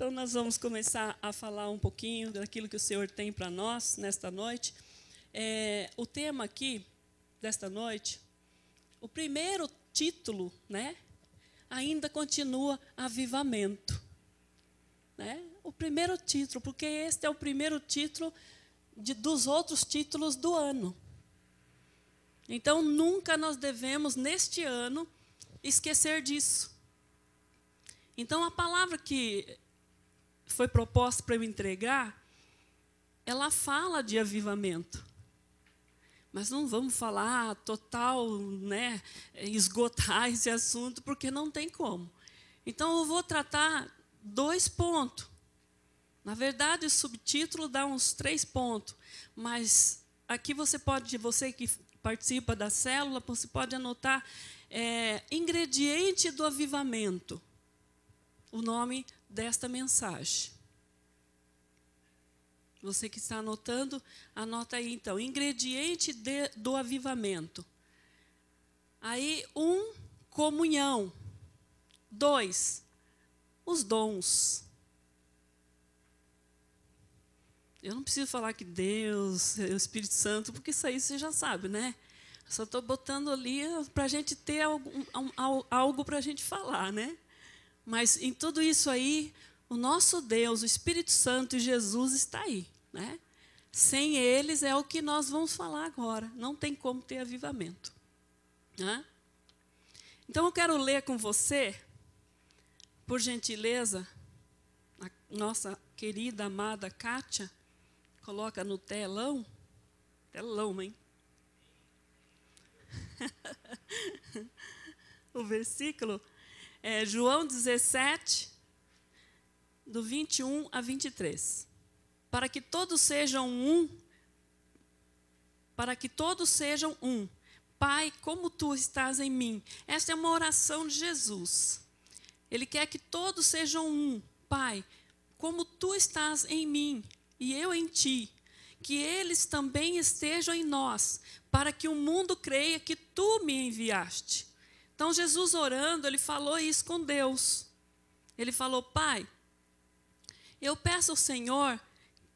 Então, nós vamos começar a falar um pouquinho daquilo que o Senhor tem para nós nesta noite. O tema aqui, desta noite, o primeiro título, né, ainda continua avivamento. Né? O primeiro título, porque este é o primeiro título dos outros títulos do ano. Então, nunca nós devemos, neste ano, esquecer disso. Então, a palavra que foi proposta para eu entregar, ela fala de avivamento. Mas não vamos falar total, né, esgotar esse assunto, porque não tem como. Então, eu vou tratar 2 pontos. Na verdade, o subtítulo dá uns 3 pontos. Mas aqui você que participa da célula, você pode anotar ingrediente do avivamento. O nome desta mensagem. Você que está anotando, anota aí então. Ingrediente do avivamento. Aí, 1, comunhão. 2, os dons. Eu não preciso falar que Deus, o Espírito Santo, porque isso aí você já sabe, né? Só estou botando ali para a gente ter algo para a gente falar, né? Mas em tudo isso aí, o nosso Deus, o Espírito Santo e Jesus está aí, né? Sem eles é o que nós vamos falar agora. Não tem como ter avivamento. Né? Então eu quero ler com você, por gentileza, a nossa querida, amada Kátia, coloca no telão. Telão, hein? O versículo é João 17, do 21 a 23. Para que todos sejam um, Pai, como tu estás em mim. Esta é uma oração de Jesus. Ele quer que todos sejam um. Pai, como tu estás em mim e eu em ti, que eles também estejam em nós, para que o mundo creia que tu me enviaste. Então, Jesus orando, ele falou isso com Deus. Ele falou, Pai, eu peço ao Senhor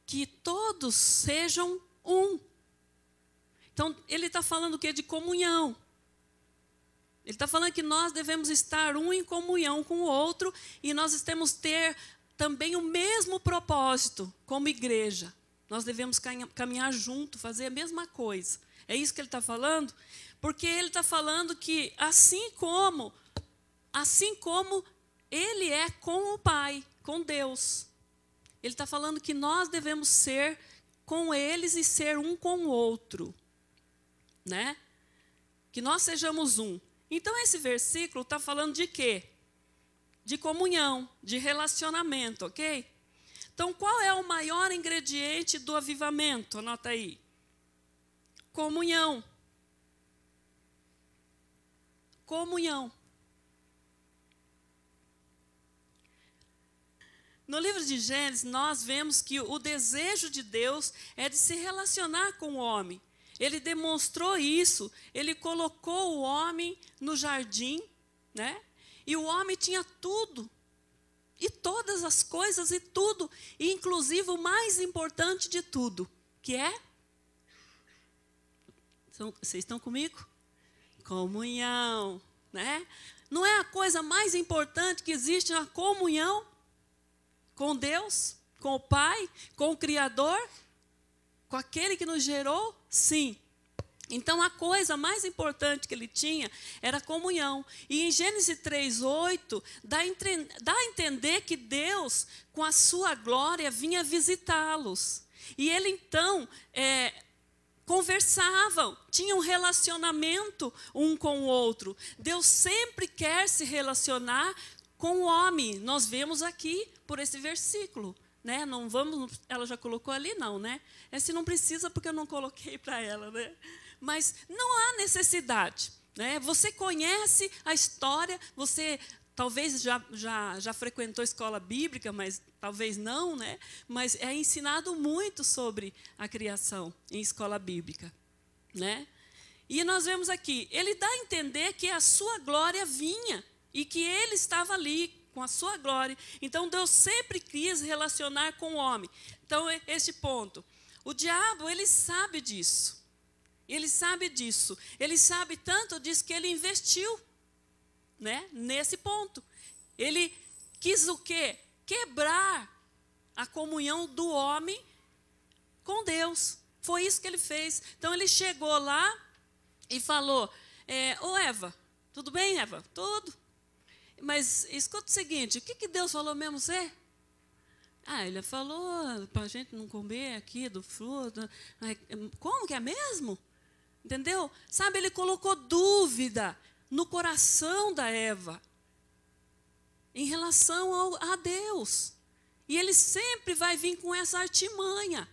que todos sejam um. Então, ele está falando o quê? De comunhão. Ele está falando que nós devemos estar um em comunhão com o outro e nós devemos ter também o mesmo propósito como igreja. Nós devemos caminhar junto, fazer a mesma coisa. É isso que ele está falando? Porque ele está falando que assim como ele é com o Pai, com Deus, ele está falando que nós devemos ser com eles e ser um com o outro. Né? Que nós sejamos um. Então, esse versículo está falando de quê? De comunhão, de relacionamento, ok? Então, qual é o maior ingrediente do avivamento? Anota aí. Comunhão. Comunhão. No livro de Gênesis, nós vemos que o desejo de Deus é de se relacionar com o homem. Ele demonstrou isso, ele colocou o homem no jardim, né? E o homem tinha tudo, e todas as coisas e tudo, e inclusive o mais importante de tudo, que é... Vocês estão comigo? Comunhão, né? Não é a coisa mais importante que existe a comunhão com Deus, com o Pai, com o Criador, com aquele que nos gerou? Sim. Então, a coisa mais importante que ele tinha era a comunhão. E em Gênesis 3:8, dá a entender que Deus, com a sua glória, vinha visitá-los. E ele, então, conversavam, tinham um relacionamento um com o outro. Deus sempre quer se relacionar com o homem. Nós vemos aqui, por esse versículo. Né? Não vamos, ela já colocou ali, não, né? Esse não precisa porque eu não coloquei para ela, né? Mas não há necessidade, né? Você conhece a história, você talvez já frequentou escola bíblica, mas talvez não, né? Mas é ensinado muito sobre a criação em escola bíblica, né? E nós vemos aqui, ele dá a entender que a sua glória vinha e que ele estava ali com a sua glória. Então, Deus sempre quis relacionar com o homem. Então, este ponto. O diabo, ele sabe disso. Ele sabe disso. Ele sabe tanto disso que ele investiu, né, nesse ponto. Ele quis o quê? Quebrar a comunhão do homem com Deus. Foi isso que ele fez. Então, ele chegou lá e falou, ô Eva, tudo bem, Eva? Tudo. Mas escuta o seguinte, o que Deus falou mesmo você? Ele falou para a gente não comer aqui do fruto. Como que é mesmo? Entendeu? Sabe, ele colocou dúvida no coração da Eva em relação a Deus. E ele sempre vai vir com essa artimanha.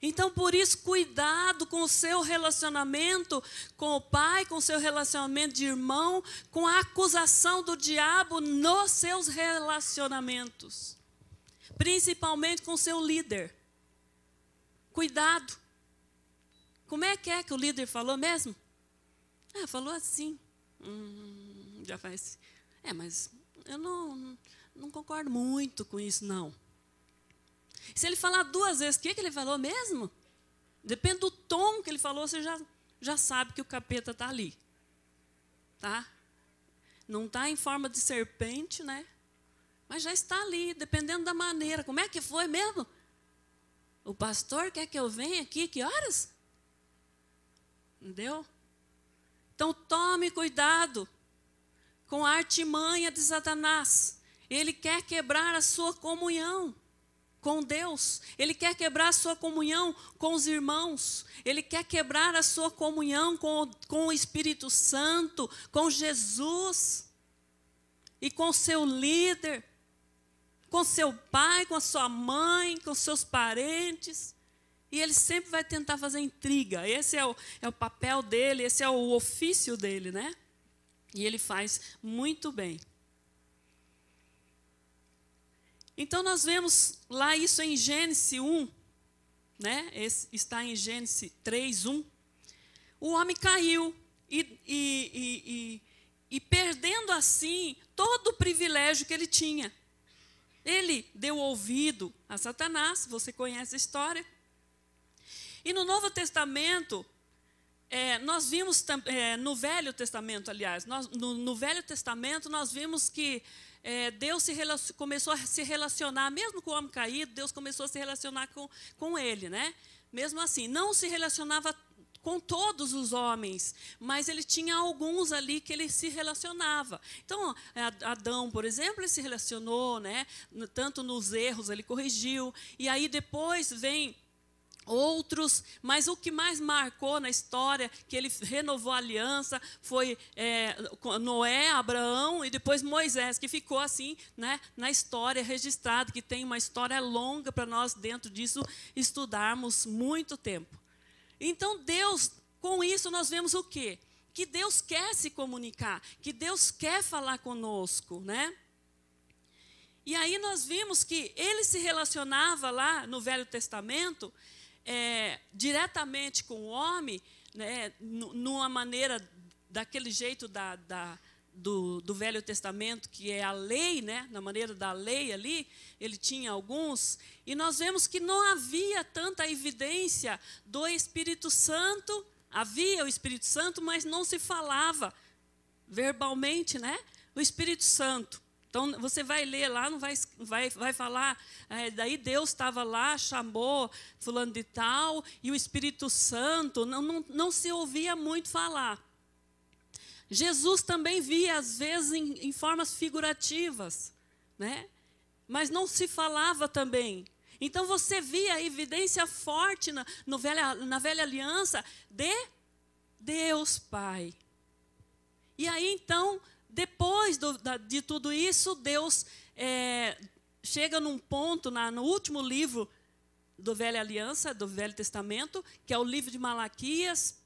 Então, por isso, cuidado com o seu relacionamento com o pai, com o seu relacionamento de irmão, com a acusação do diabo nos seus relacionamentos. Principalmente com o seu líder. Cuidado. Como é que o líder falou mesmo? Falou assim. Já faz. Mas eu não concordo muito com isso, não. Se ele falar 2 vezes, o que ele falou mesmo? Depende do tom que ele falou, você já sabe que o capeta está ali. Tá? Não está em forma de serpente, né? Mas já está ali, dependendo da maneira. Como é que foi mesmo? O pastor quer que eu venha aqui, que horas? Entendeu? Então, tome cuidado com a artimanha de Satanás. Ele quer quebrar a sua comunhão com Deus. Ele quer quebrar a sua comunhão com os irmãos. Ele quer quebrar a sua comunhão com o Espírito Santo, com Jesus e com o seu líder, com seu pai, com a sua mãe, com seus parentes. E ele sempre vai tentar fazer intriga. Esse é o papel dele, esse é o ofício dele, né? E ele faz muito bem. Então, nós vemos lá isso em Gênesis 1, né? Está em Gênesis 3, 1. O homem caiu e perdendo assim todo o privilégio que ele tinha. Ele deu ouvido a Satanás, você conhece a história. E no Novo Testamento, nós vimos, no Velho Testamento, aliás, no Velho Testamento nós vimos que Deus começou a se relacionar, mesmo com o homem caído, Deus começou a se relacionar com ele, né? Mesmo assim, não se relacionava com todos os homens, mas ele tinha alguns ali que ele se relacionava. Então, Adão, por exemplo, ele se relacionou, né? Tanto nos erros ele corrigiu, e aí depois vem outros, mas o que mais marcou na história, que ele renovou a aliança, foi Noé, Abraão e depois Moisés, que ficou assim, né, na história registrado, que tem uma história longa para nós dentro disso estudarmos muito tempo. Então Deus, com isso nós vemos o quê? Que Deus quer se comunicar, que Deus quer falar conosco, né? E aí nós vimos que ele se relacionava lá no Velho Testamento diretamente com o homem, né, numa maneira, daquele jeito do Velho Testamento, que é a lei, né, na maneira da lei ali, ele tinha alguns, e nós vemos que não havia tanta evidência do Espírito Santo, havia o Espírito Santo, mas não se falava verbalmente, né, o Espírito Santo. Então, você vai ler lá, não vai falar, daí Deus estava lá, chamou fulano de tal, e o Espírito Santo, não se ouvia muito falar. Jesus também via, às vezes, em formas figurativas, né? Mas não se falava também. Então, você via a evidência forte na velha aliança de Deus Pai. E aí, então, depois de tudo isso, Deus chega num ponto, no último livro do Velha Aliança, do Velho Testamento, que é o livro de Malaquias.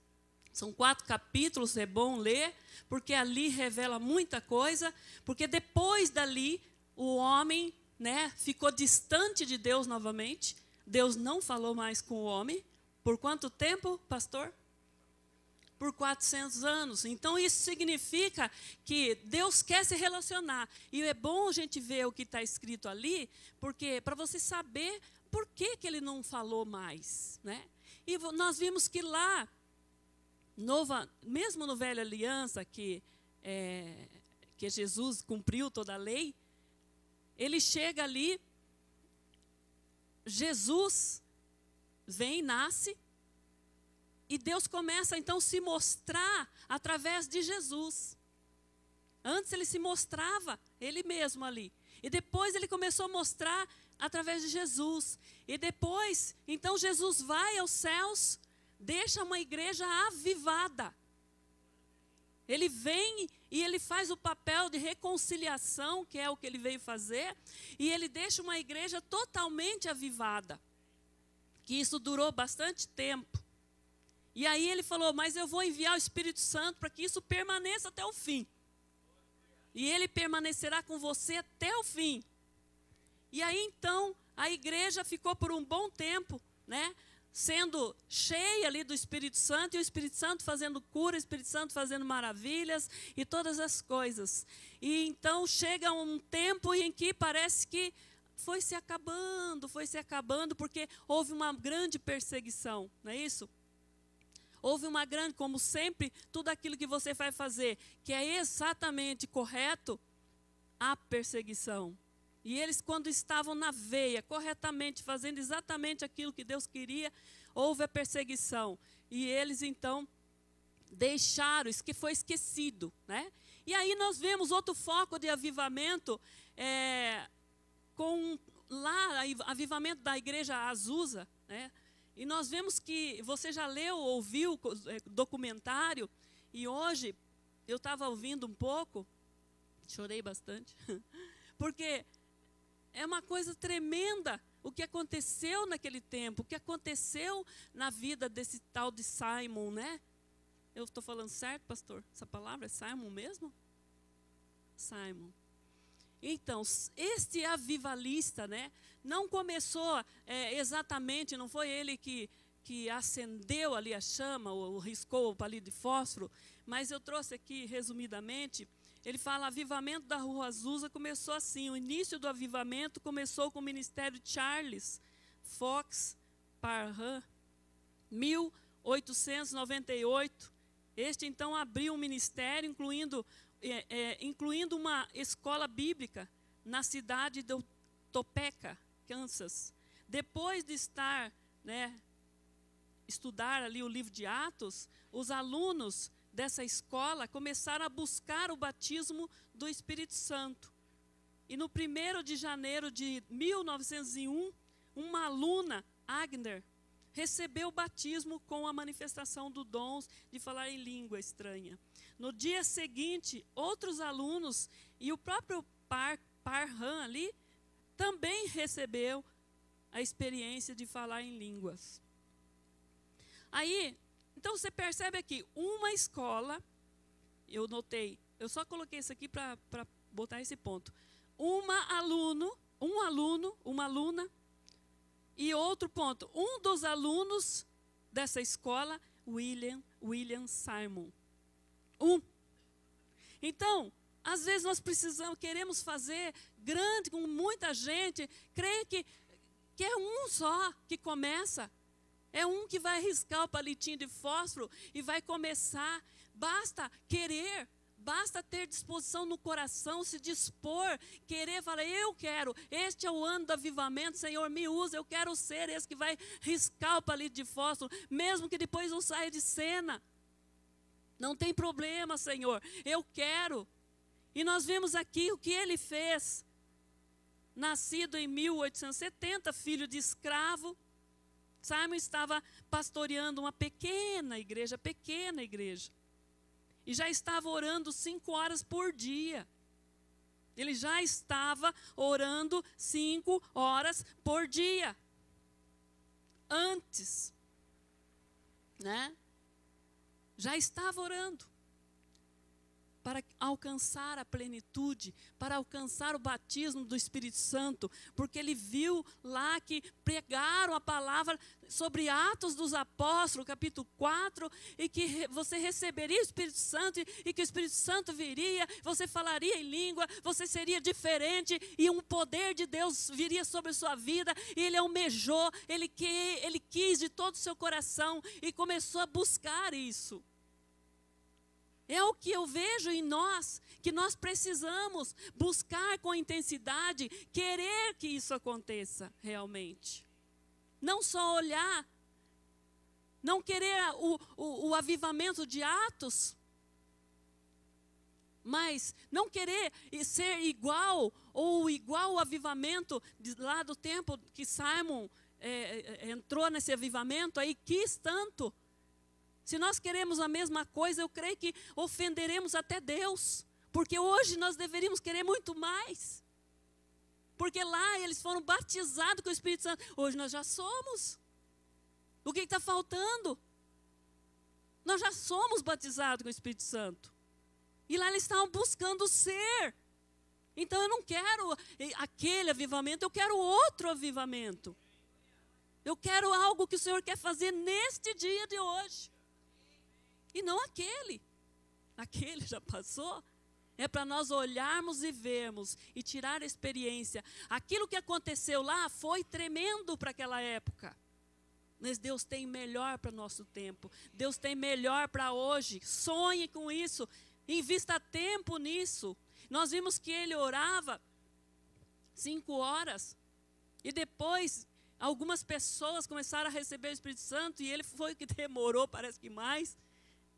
São 4 capítulos, é bom ler, porque ali revela muita coisa, porque depois dali o homem, né, ficou distante de Deus novamente. Deus não falou mais com o homem. Por quanto tempo, pastor? por 400 anos. Então, isso significa que Deus quer se relacionar. E é bom a gente ver o que está escrito ali, porque para você saber por que Ele não falou mais, né? E nós vimos que lá, mesmo no Velha Aliança, que Jesus cumpriu toda a lei, Ele chega ali, Jesus vem, nasce, e Deus começa então a se mostrar através de Jesus. Antes Ele se mostrava Ele mesmo ali. E depois Ele começou a mostrar através de Jesus. E depois, então Jesus vai aos céus, deixa uma igreja avivada. Ele vem e Ele faz o papel de reconciliação, que é o que Ele veio fazer. E Ele deixa uma igreja totalmente avivada. Que isso durou bastante tempo. E aí Ele falou, mas eu vou enviar o Espírito Santo para que isso permaneça até o fim. E Ele permanecerá com você até o fim. E aí então, a igreja ficou por um bom tempo, né, sendo cheia ali do Espírito Santo, e o Espírito Santo fazendo cura, o Espírito Santo fazendo maravilhas e todas as coisas. E então chega um tempo em que parece que foi se acabando, porque houve uma grande perseguição, não é isso? Houve uma grande, como sempre, tudo aquilo que você vai fazer, que é exatamente correto, há perseguição. E eles, quando estavam na veia, corretamente, fazendo exatamente aquilo que Deus queria, houve a perseguição. E eles, então, deixaram, isso que foi esquecido, né? E aí nós vemos outro foco de avivamento, com lá, avivamento da igreja Azusa, né? E nós vemos que, você já leu, ouviu o documentário, e hoje eu estava ouvindo um pouco, chorei bastante, porque é uma coisa tremenda o que aconteceu naquele tempo, o que aconteceu na vida desse tal de Simon, né? Eu estou falando certo, pastor? Essa palavra é Simon mesmo? Simon. Então, este avivalista, né, não começou exatamente, não foi ele que acendeu ali a chama, ou riscou o palito de fósforo, mas eu trouxe aqui, resumidamente, ele fala, avivamento da Rua Azusa começou assim, o início do avivamento começou com o ministério de Charles Fox Parham, 1898. Este, então, abriu um ministério, incluindo uma escola bíblica na cidade de Topeka, Kansas. Depois de estudar ali o livro de Atos, os alunos dessa escola começaram a buscar o batismo do Espírito Santo. E no 1º de janeiro de 1901, uma aluna, Agner, recebeu o batismo com a manifestação do dom de falar em língua estranha. No dia seguinte, outros alunos e o próprio Parham ali também recebeu a experiência de falar em línguas. Aí, então você percebe aqui, uma escola, eu notei, eu só coloquei isso aqui para botar esse ponto. Um aluno, uma aluna, e outro ponto, um dos alunos dessa escola, William Simon. Então, às vezes nós queremos fazer grande, com muita gente, creio que é um só que começa. É um que vai riscar o palitinho de fósforo e vai começar. Basta querer, basta ter disposição no coração, se dispor, querer, falar, eu quero, este é o ano do avivamento, Senhor, me usa, eu quero ser esse que vai riscar o palito de fósforo, mesmo que depois eu saia de cena. Não tem problema, Senhor, eu quero. E nós vemos aqui o que ele fez. Nascido em 1870, filho de escravo, Simon estava pastoreando uma pequena igreja. E já estava orando 5 horas por dia. Ele já estava orando 5 horas por dia. Antes, né? Já estava orando. para alcançar a plenitude, para alcançar o batismo do Espírito Santo, porque ele viu lá que pregaram a palavra sobre Atos dos Apóstolos, capítulo 4, e que você receberia o Espírito Santo, e que o Espírito Santo viria, você falaria em língua, você seria diferente, e um poder de Deus viria sobre a sua vida, e ele almejou, ele quis de todo o seu coração, e começou a buscar isso. É o que eu vejo em nós, que nós precisamos buscar com intensidade, querer que isso aconteça realmente. Não só olhar, não querer o avivamento de Atos, mas não querer ser igual, ou igual o avivamento lá do tempo que Simon entrou nesse avivamento, aí quis tanto. Se nós queremos a mesma coisa, eu creio que ofenderemos até Deus. Porque hoje nós deveríamos querer muito mais. Porque lá eles foram batizados com o Espírito Santo. Hoje nós já somos. O que está faltando? Nós já somos batizados com o Espírito Santo. E lá eles estavam buscando ser. Então eu não quero aquele avivamento, eu quero outro avivamento. Eu quero algo que o Senhor quer fazer neste dia de hoje. E não aquele. Aquele já passou. É para nós olharmos e vermos e tirar a experiência. Aquilo que aconteceu lá foi tremendo para aquela época. Mas Deus tem melhor para o nosso tempo. Deus tem melhor para hoje. Sonhe com isso. Invista tempo nisso. Nós vimos que ele orava 5 horas. E depois algumas pessoas começaram a receber o Espírito Santo. E ele foi que demorou, parece que mais.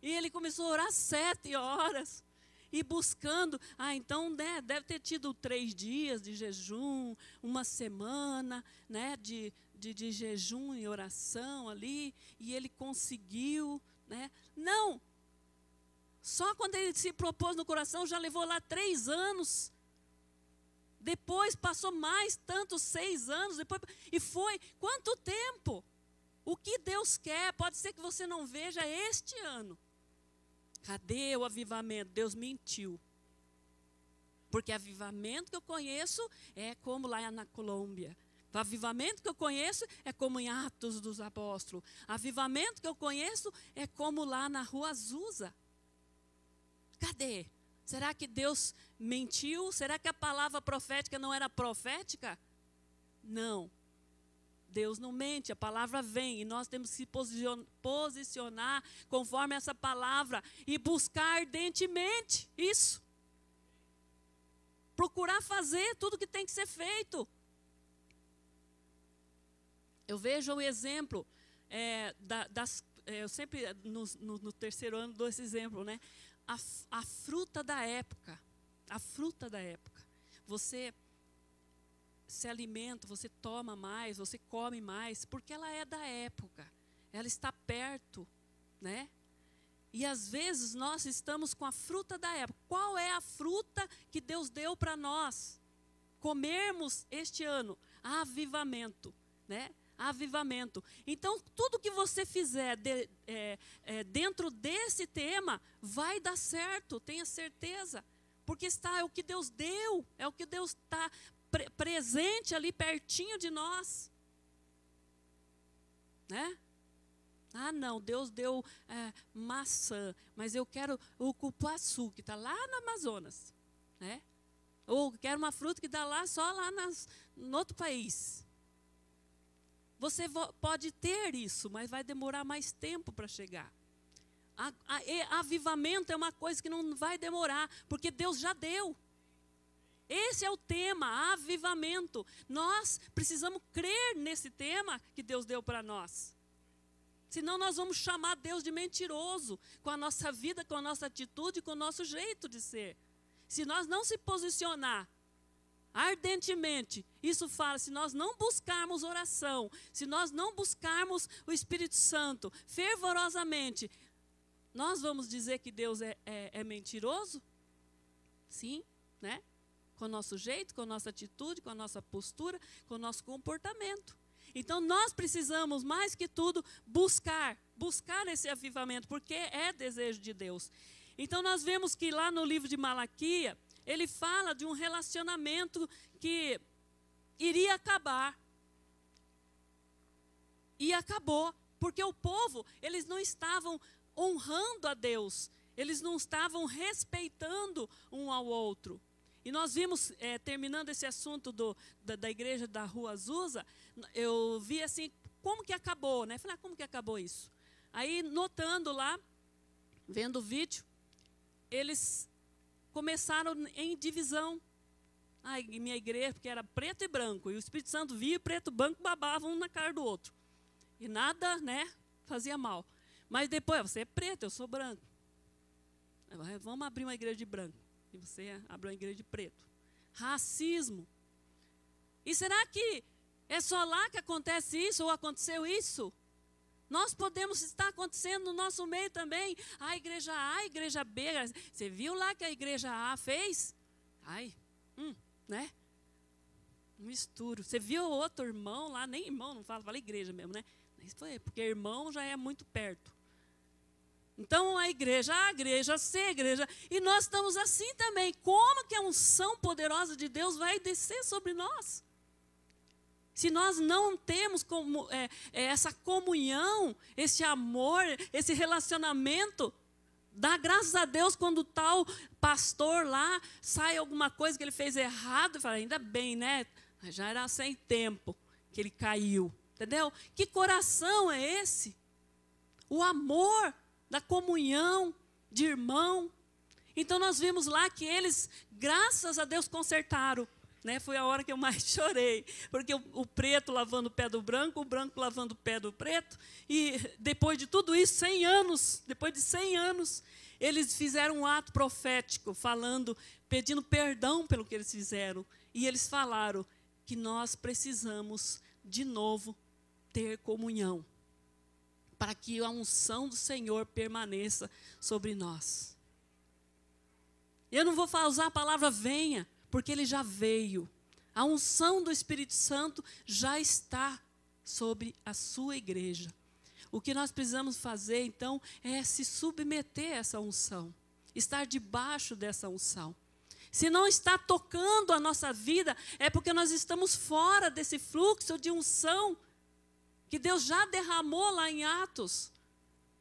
E ele começou a orar 7 horas, e buscando, então deve ter tido 3 dias de jejum, 1 semana, né, de jejum e oração ali, e ele conseguiu, né? Não, só quando ele se propôs no coração, já levou lá 3 anos, depois passou mais tantos 6 anos, depois, e foi, quanto tempo? O que Deus quer, pode ser que você não veja este ano. Cadê o avivamento? Deus mentiu. Porque avivamento que eu conheço é como lá na Colômbia. O avivamento que eu conheço é como em Atos dos Apóstolos. Avivamento que eu conheço é como lá na Rua Azusa. Cadê? Será que Deus mentiu? Será que a palavra profética não era profética? Não. Deus não mente, a palavra vem e nós temos que se posicionar conforme essa palavra e buscar ardentemente isso. Procurar fazer tudo o que tem que ser feito. Eu vejo o exemplo, eu sempre no terceiro ano dou esse exemplo, né? A fruta da época, você se alimenta, você toma mais, você come mais, porque ela é da época, ela está perto, né? E às vezes nós estamos com a fruta da época. Qual é a fruta que Deus deu para nós comermos este ano? Avivamento, né? Avivamento. Então, tudo que você fizer dentro desse tema vai dar certo, tenha certeza, porque é o que Deus deu, é o que Deus está presente ali pertinho de nós, né? Ah, não, Deus deu maçã, mas eu quero o cupuaçu, que está lá no Amazonas, né? Ou quero uma fruta que está lá, só lá no outro país. Você pode ter isso, mas vai demorar mais tempo para chegar. Avivamento é uma coisa que não vai demorar, porque Deus já deu. Esse é o tema, avivamento. Nós precisamos crer nesse tema que Deus deu para nós. Senão nós vamos chamar Deus de mentiroso com a nossa vida, com a nossa atitude, com o nosso jeito de ser. Se nós não se posicionar ardentemente, isso fala, se nós não buscarmos oração, se nós não buscarmos o Espírito Santo fervorosamente, nós vamos dizer que Deus é mentiroso? Sim, né? Com o nosso jeito, com a nossa atitude, com a nossa postura, com o nosso comportamento. Então nós precisamos, mais que tudo, buscar esse avivamento, porque é desejo de Deus. Então nós vemos que lá no livro de Malaquias, ele fala de um relacionamento que iria acabar. E acabou, porque o povo, eles não estavam honrando a Deus, eles não estavam respeitando um ao outro. E nós vimos, terminando esse assunto da igreja da Rua Azusa, eu vi assim, como que acabou, né? Falei, como que acabou isso? Aí, notando lá, vendo o vídeo, eles começaram em divisão. Minha igreja, porque era preto e branco, e o Espírito Santo via e preto e branco babavam um na cara do outro. E nada, né, fazia mal. Mas depois, você é preto, eu sou branco. Vamos abrir uma igreja de branco. E você abre uma igreja de preto. Racismo. E será que é só lá que acontece isso, ou aconteceu isso? Nós podemos estar acontecendo no nosso meio também. A igreja A, a igreja B. Você viu lá que a igreja A fez? Né? Misturo. Você viu o outro irmão lá, nem irmão, não fala igreja mesmo, né? Isso foi, porque irmão já é muito perto. Então a igreja A, a igreja C, a igreja... E nós estamos assim também. Como que a unção poderosa de Deus vai descer sobre nós? Se nós não temos essa comunhão, esse amor, esse relacionamento, dá graças a Deus quando tal pastor lá sai alguma coisa que ele fez errado, e fala, ainda bem, né? Já era sem tempo que ele caiu, entendeu? Que coração é esse? O amor da comunhão de irmão. Então nós vimos lá que eles, graças a Deus, consertaram. Né? Foi a hora que eu mais chorei, porque o preto lavando o pé do branco, o branco lavando o pé do preto, e depois de tudo isso, 100 anos, depois de 100 anos, eles fizeram um ato profético, pedindo perdão pelo que eles fizeram, e eles falaram que nós precisamos, de novo, ter comunhão, para que a unção do Senhor permaneça sobre nós. Eu não vou usar a palavra venha, porque ele já veio. A unção do Espírito Santo já está sobre a sua igreja. O que nós precisamos fazer, então, é se submeter a essa unção. Estar debaixo dessa unção. Se não está tocando a nossa vida, é porque nós estamos fora desse fluxo de unção que Deus já derramou lá em Atos.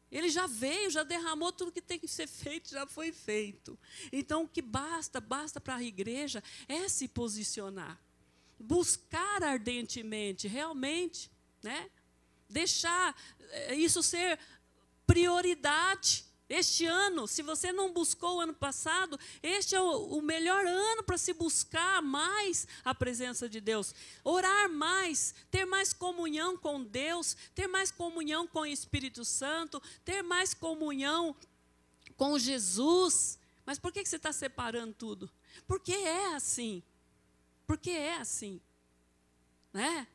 Ele já veio, já derramou tudo que tem que ser feito, já foi feito. Então, o que basta para a igreja é se posicionar. Buscar ardentemente, realmente, né? Deixar isso ser prioridade. Este ano, se você não buscou o ano passado, este é o melhor ano para se buscar mais a presença de Deus. Orar mais, ter mais comunhão com Deus, ter mais comunhão com o Espírito Santo, ter mais comunhão com Jesus. Mas por que você está separando tudo? Porque é assim. Porque é assim. Né?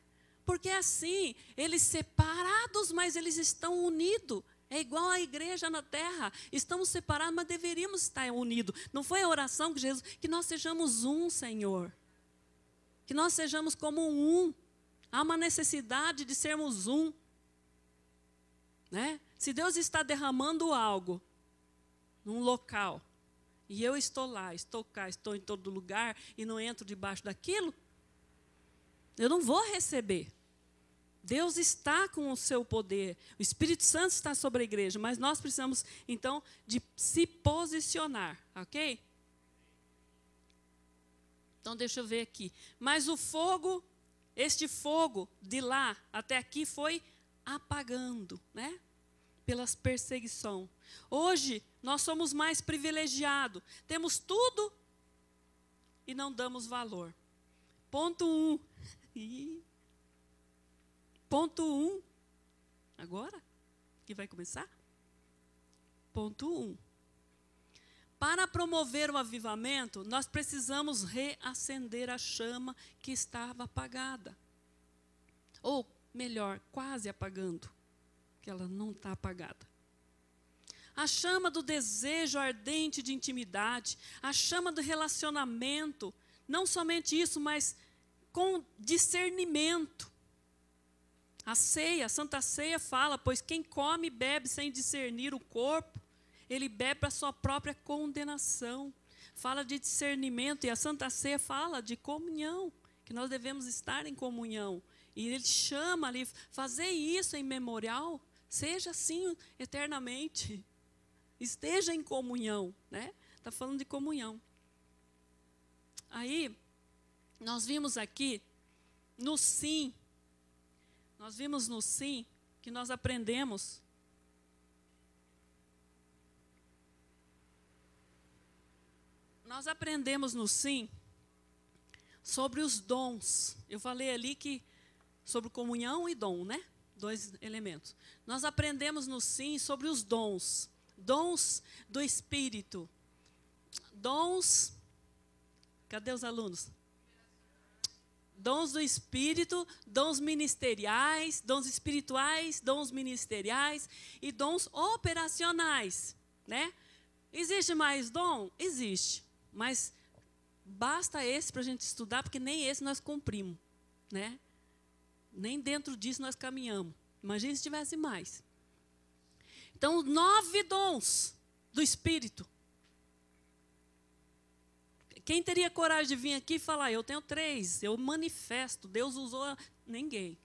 Porque é assim, eles separados, mas eles estão unidos. É igual a igreja na terra. Estamos separados, mas deveríamos estar unidos. Não foi a oração que Jesus... Que nós sejamos um, Senhor. Que nós sejamos como um. Há uma necessidade de sermos um. Né? Se Deus está derramando algo num local, e eu estou lá, estou cá, estou em todo lugar, e não entro debaixo daquilo, eu não vou receber. Deus está com o seu poder, o Espírito Santo está sobre a igreja, mas nós precisamos, então, de se posicionar, ok? Então, deixa eu ver aqui. Mas o fogo, este fogo de lá até aqui foi apagando, né? Pelas perseguições. Hoje, nós somos mais privilegiados, temos tudo e não damos valor. Ponto 1. Ponto 1, agora que vai começar? Ponto 1. Para promover o avivamento, nós precisamos reacender a chama que estava apagada. Ou, melhor, quase apagando, que ela não está apagada. A chama do desejo ardente de intimidade, a chama do relacionamento, não somente isso, mas com discernimento. A ceia, a Santa Ceia fala, pois quem come e bebe sem discernir o corpo, ele bebe para a sua própria condenação. Fala de discernimento, e a Santa Ceia fala de comunhão, que nós devemos estar em comunhão. E ele chama ali, fazer isso em memorial, seja assim eternamente. Esteja em comunhão, né? Está falando de comunhão. Aí, nós vimos aqui, no sim, nós vimos no sim, que nós aprendemos. Nós aprendemos no sim, sobre os dons. Eu falei ali que, sobre comunhão e dom, né? 2 elementos. Nós aprendemos no sim sobre os dons. Dons do Espírito. Dons, cadê os alunos? Dons do Espírito, dons ministeriais, dons espirituais, dons ministeriais e dons operacionais, né? Existe mais dom? Existe, mas basta esse para a gente estudar, porque nem esse nós cumprimos, né? Nem dentro disso nós caminhamos. Imagina se tivesse mais. Então, 9 dons do Espírito. Quem teria coragem de vir aqui e falar, eu tenho 3, eu manifesto, Deus usou ninguém.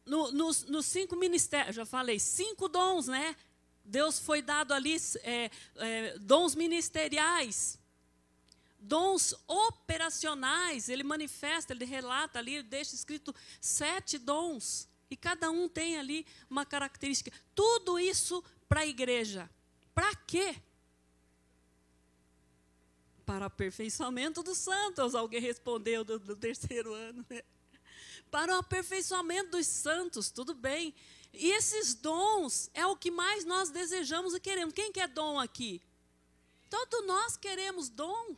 Nos 5 ministérios, já falei, 5 dons, né? Deus foi dado ali dons ministeriais, dons operacionais, ele manifesta, ele relata ali, ele deixa escrito 7 dons. E cada um tem ali uma característica. Tudo isso para a igreja. Para quê? Para o aperfeiçoamento dos santos. Alguém respondeu do 3º ano, né? Para o aperfeiçoamento dos santos, tudo bem. E esses dons é o que mais nós desejamos e queremos. Quem quer dom aqui? Todos nós queremos dom.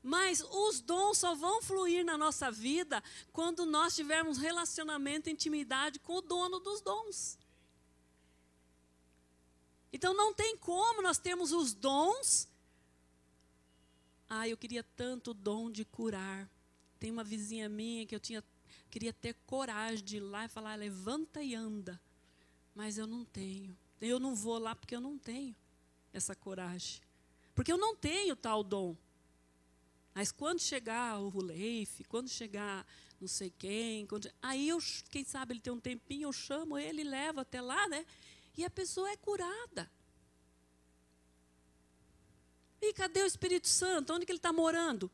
Mas os dons só vão fluir na nossa vida quando nós tivermos relacionamento, intimidade com o dono dos dons. Então não tem como nós termos os dons. Eu queria tanto o dom de curar. Tem uma vizinha minha que queria ter coragem de ir lá e falar, levanta e anda. Mas eu não tenho. Eu não vou lá porque eu não tenho essa coragem. Porque eu não tenho tal dom. Mas quando chegar o Leif, quando chegar não sei quem, aí quem sabe ele tem um tempinho, eu chamo ele e levo até lá, né? E a pessoa é curada. E cadê o Espírito Santo? Onde que ele está morando?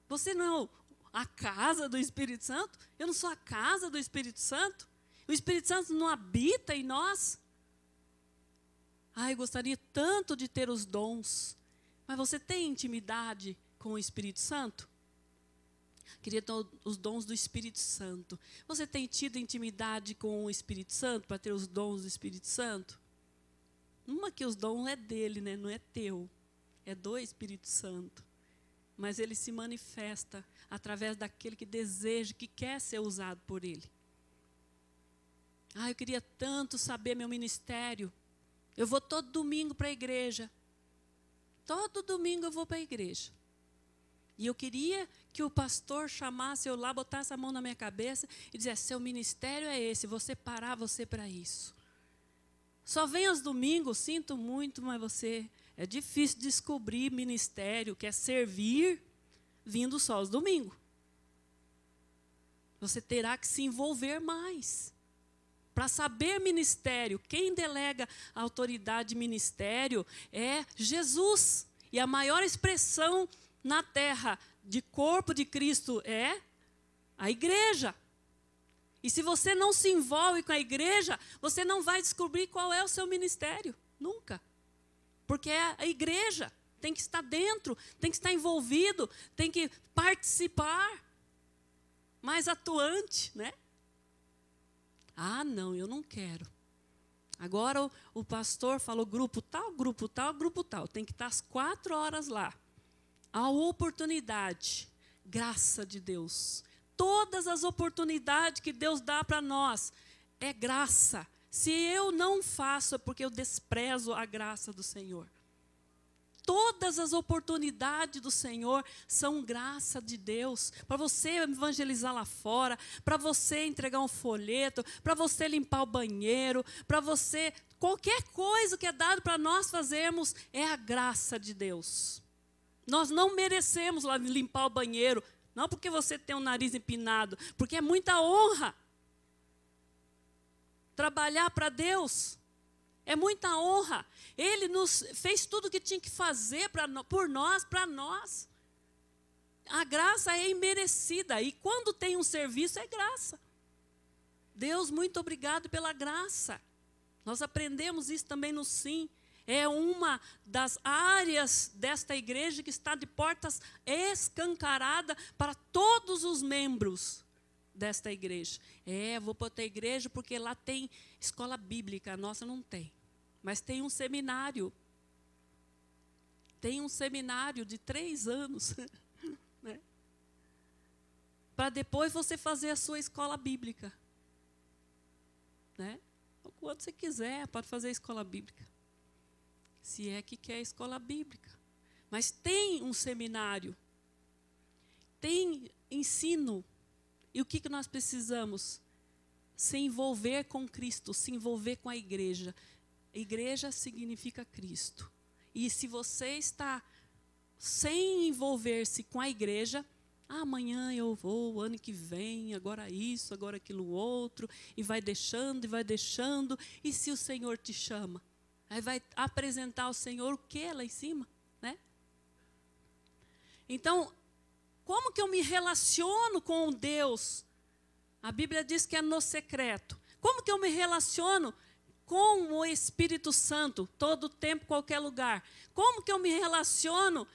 Você não é a casa do Espírito Santo? Eu não sou a casa do Espírito Santo? O Espírito Santo não habita em nós? Eu gostaria tanto de ter os dons. Mas você tem intimidade com o Espírito Santo? Queria ter os dons do Espírito Santo. Você tem tido intimidade com o Espírito Santo para ter os dons do Espírito Santo? Que os dons é dele, né? Não é teu. É do Espírito Santo. Mas ele se manifesta através daquele que deseja, que quer ser usado por ele. Eu queria tanto saber meu ministério. Eu vou todo domingo para a igreja. Todo domingo eu vou para a igreja. E eu queria que o pastor chamasse eu lá, botasse a mão na minha cabeça e dissesse, seu ministério é esse, vou separar você para isso. Só vem aos domingos, sinto muito, mas é difícil descobrir ministério, que é servir, vindo só aos domingos. Você terá que se envolver mais. Para saber ministério, quem delega a autoridade de ministério é Jesus. E a maior expressão na terra de corpo de Cristo é a igreja. E se você não se envolve com a igreja, você não vai descobrir qual é o seu ministério. Nunca. Porque a igreja tem que estar dentro, tem que estar envolvido, tem que participar. Mais atuante, né? Não, eu não quero. Agora o pastor falou grupo tal, grupo tal, grupo tal. Tem que estar às 4 horas lá. A oportunidade, graça de Deus. Todas as oportunidades que Deus dá para nós é graça. Se eu não faço é porque eu desprezo a graça do Senhor. todas as oportunidades do Senhor são graça de Deus. Para você evangelizar lá fora, para você entregar um folheto, para você limpar o banheiro, para você... Qualquer coisa que é dado para nós fazermos é a graça de Deus. Nós não merecemos lá limpar o banheiro, não porque você tem o nariz empinado, porque é muita honra. Trabalhar para Deus é muita honra. Ele nos fez tudo o que tinha que fazer por nós, para nós. A graça é imerecida. E quando tem um serviço, é graça. Deus, muito obrigado pela graça. Nós aprendemos isso também no SIM. É uma das áreas desta igreja que está de portas escancaradas para todos os membros desta igreja. Vou para outra igreja porque lá tem escola bíblica, a nossa não tem. Mas tem um seminário. Tem um seminário de 3 anos. Né? Para depois você fazer a sua escola bíblica. Né? Quando você quiser, pode fazer a escola bíblica. Se é que quer a escola bíblica. Mas tem um seminário. Tem ensino. E o que nós precisamos? Se envolver com Cristo, se envolver com a igreja. Igreja significa Cristo. E se você está sem envolver-se com a igreja, amanhã eu vou, ano que vem, agora isso, agora aquilo outro, e vai deixando, e se o Senhor te chama? Aí vai apresentar ao Senhor o que lá em cima? Né? Então, como que eu me relaciono com Deus? A Bíblia diz que é no secreto. Como que eu me relaciono com o Espírito Santo, todo tempo, qualquer lugar? Como que eu me relaciono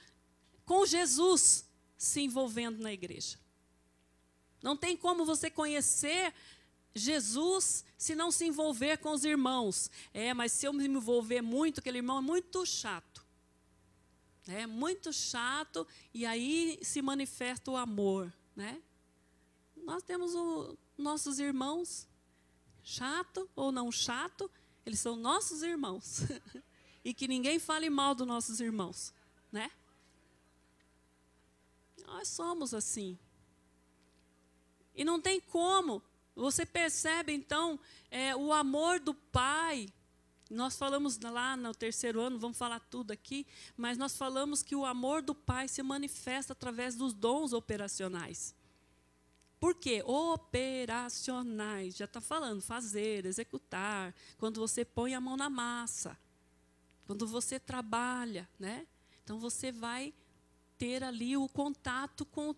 com Jesus se envolvendo na igreja? Não tem como você conhecer Jesus se não se envolver com os irmãos. Mas se eu me envolver muito, aquele irmão é muito chato. É muito chato, e aí se manifesta o amor. Né? Nós temos nossos irmãos, chato ou não chato, eles são nossos irmãos. E que ninguém fale mal dos nossos irmãos. Né? Nós somos assim. E não tem como. Você percebe, então, o amor do Pai. Nós falamos lá no 3º ano, vamos falar tudo aqui, mas nós falamos que o amor do Pai se manifesta através dos dons operacionais. Por quê? Operacionais. Já está falando, fazer, executar. Quando você põe a mão na massa. Quando você trabalha. Né? Então, você vai ter ali o contato com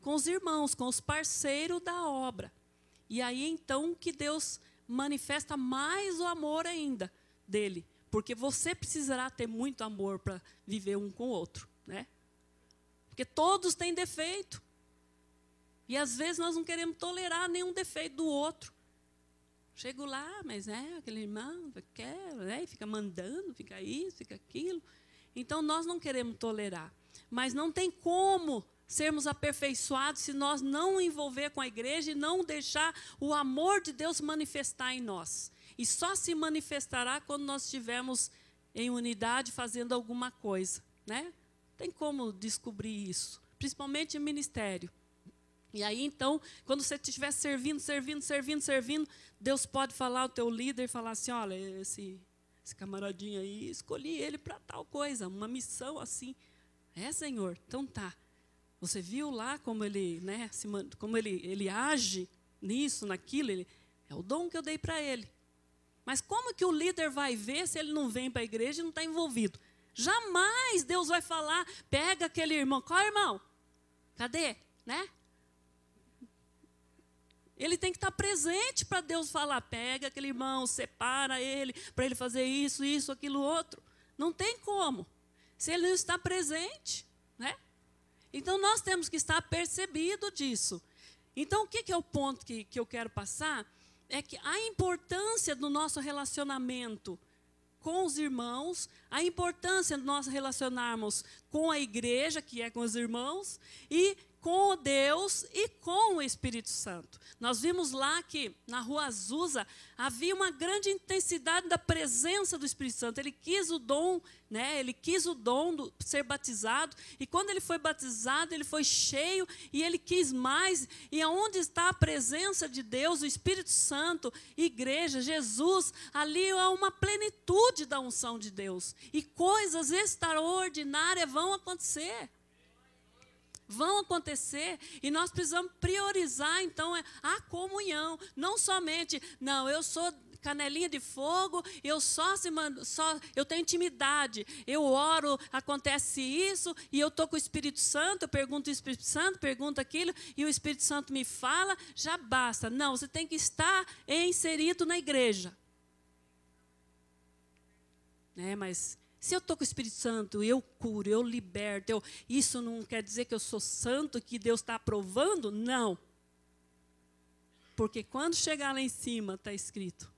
os irmãos, com os parceiros da obra. E aí, então, que Deus manifesta mais o amor ainda dele. Porque você precisará ter muito amor para viver um com o outro. Né? Porque todos têm defeito. E às vezes nós não queremos tolerar nenhum defeito do outro. Chego lá, mas aquele irmão quer, né? Fica mandando, fica isso, fica aquilo. Então nós não queremos tolerar. Mas não tem como sermos aperfeiçoados se nós não envolver com a igreja e não deixar o amor de Deus manifestar em nós. E só se manifestará quando nós estivermos em unidade fazendo alguma coisa. Né? Tem como descobrir isso, principalmente em ministério. E aí, então, quando você estiver servindo, Deus pode falar ao teu líder e falar assim, olha, esse camaradinho aí, escolhi ele para tal coisa, uma missão assim. Senhor, então tá. Você viu lá como ele, né, como ele age nisso, naquilo, é o dom que eu dei para ele. Mas como que o líder vai ver se ele não vem para a igreja e não está envolvido? Jamais Deus vai falar, pega aquele irmão. Qual irmão? Cadê? Né? Ele tem que estar presente para Deus falar, pega aquele irmão, separa ele, para ele fazer isso, aquilo, outro. Não tem como, se ele não está presente. Né? Então, nós temos que estar percebido disso. Então, o que é o ponto que eu quero passar? É que a importância do nosso relacionamento com os irmãos, a importância de nós relacionarmos com a igreja, que é com os irmãos, e com Deus e com o Espírito Santo. Nós vimos lá que na Rua Azusa havia uma grande intensidade da presença do Espírito Santo. Ele quis o dom, né? Ele quis o dom de ser batizado, e quando ele foi batizado, ele foi cheio e ele quis mais. E aonde está a presença de Deus, o Espírito Santo, igreja, Jesus, ali há uma plenitude da unção de Deus. E coisas extraordinárias vão acontecer. Vão acontecer, e nós precisamos priorizar, então, a comunhão. Não somente, não, eu sou canelinha de fogo, eu eu tenho intimidade, eu oro, acontece isso, e eu estou com o Espírito Santo, eu pergunto o Espírito Santo, pergunto aquilo, e o Espírito Santo me fala, já basta. Não, você tem que estar inserido na igreja. Mas se eu estou com o Espírito Santo, eu curo, eu liberto, isso não quer dizer que eu sou santo, que Deus está aprovando? Não. Porque quando chegar lá em cima, está escrito,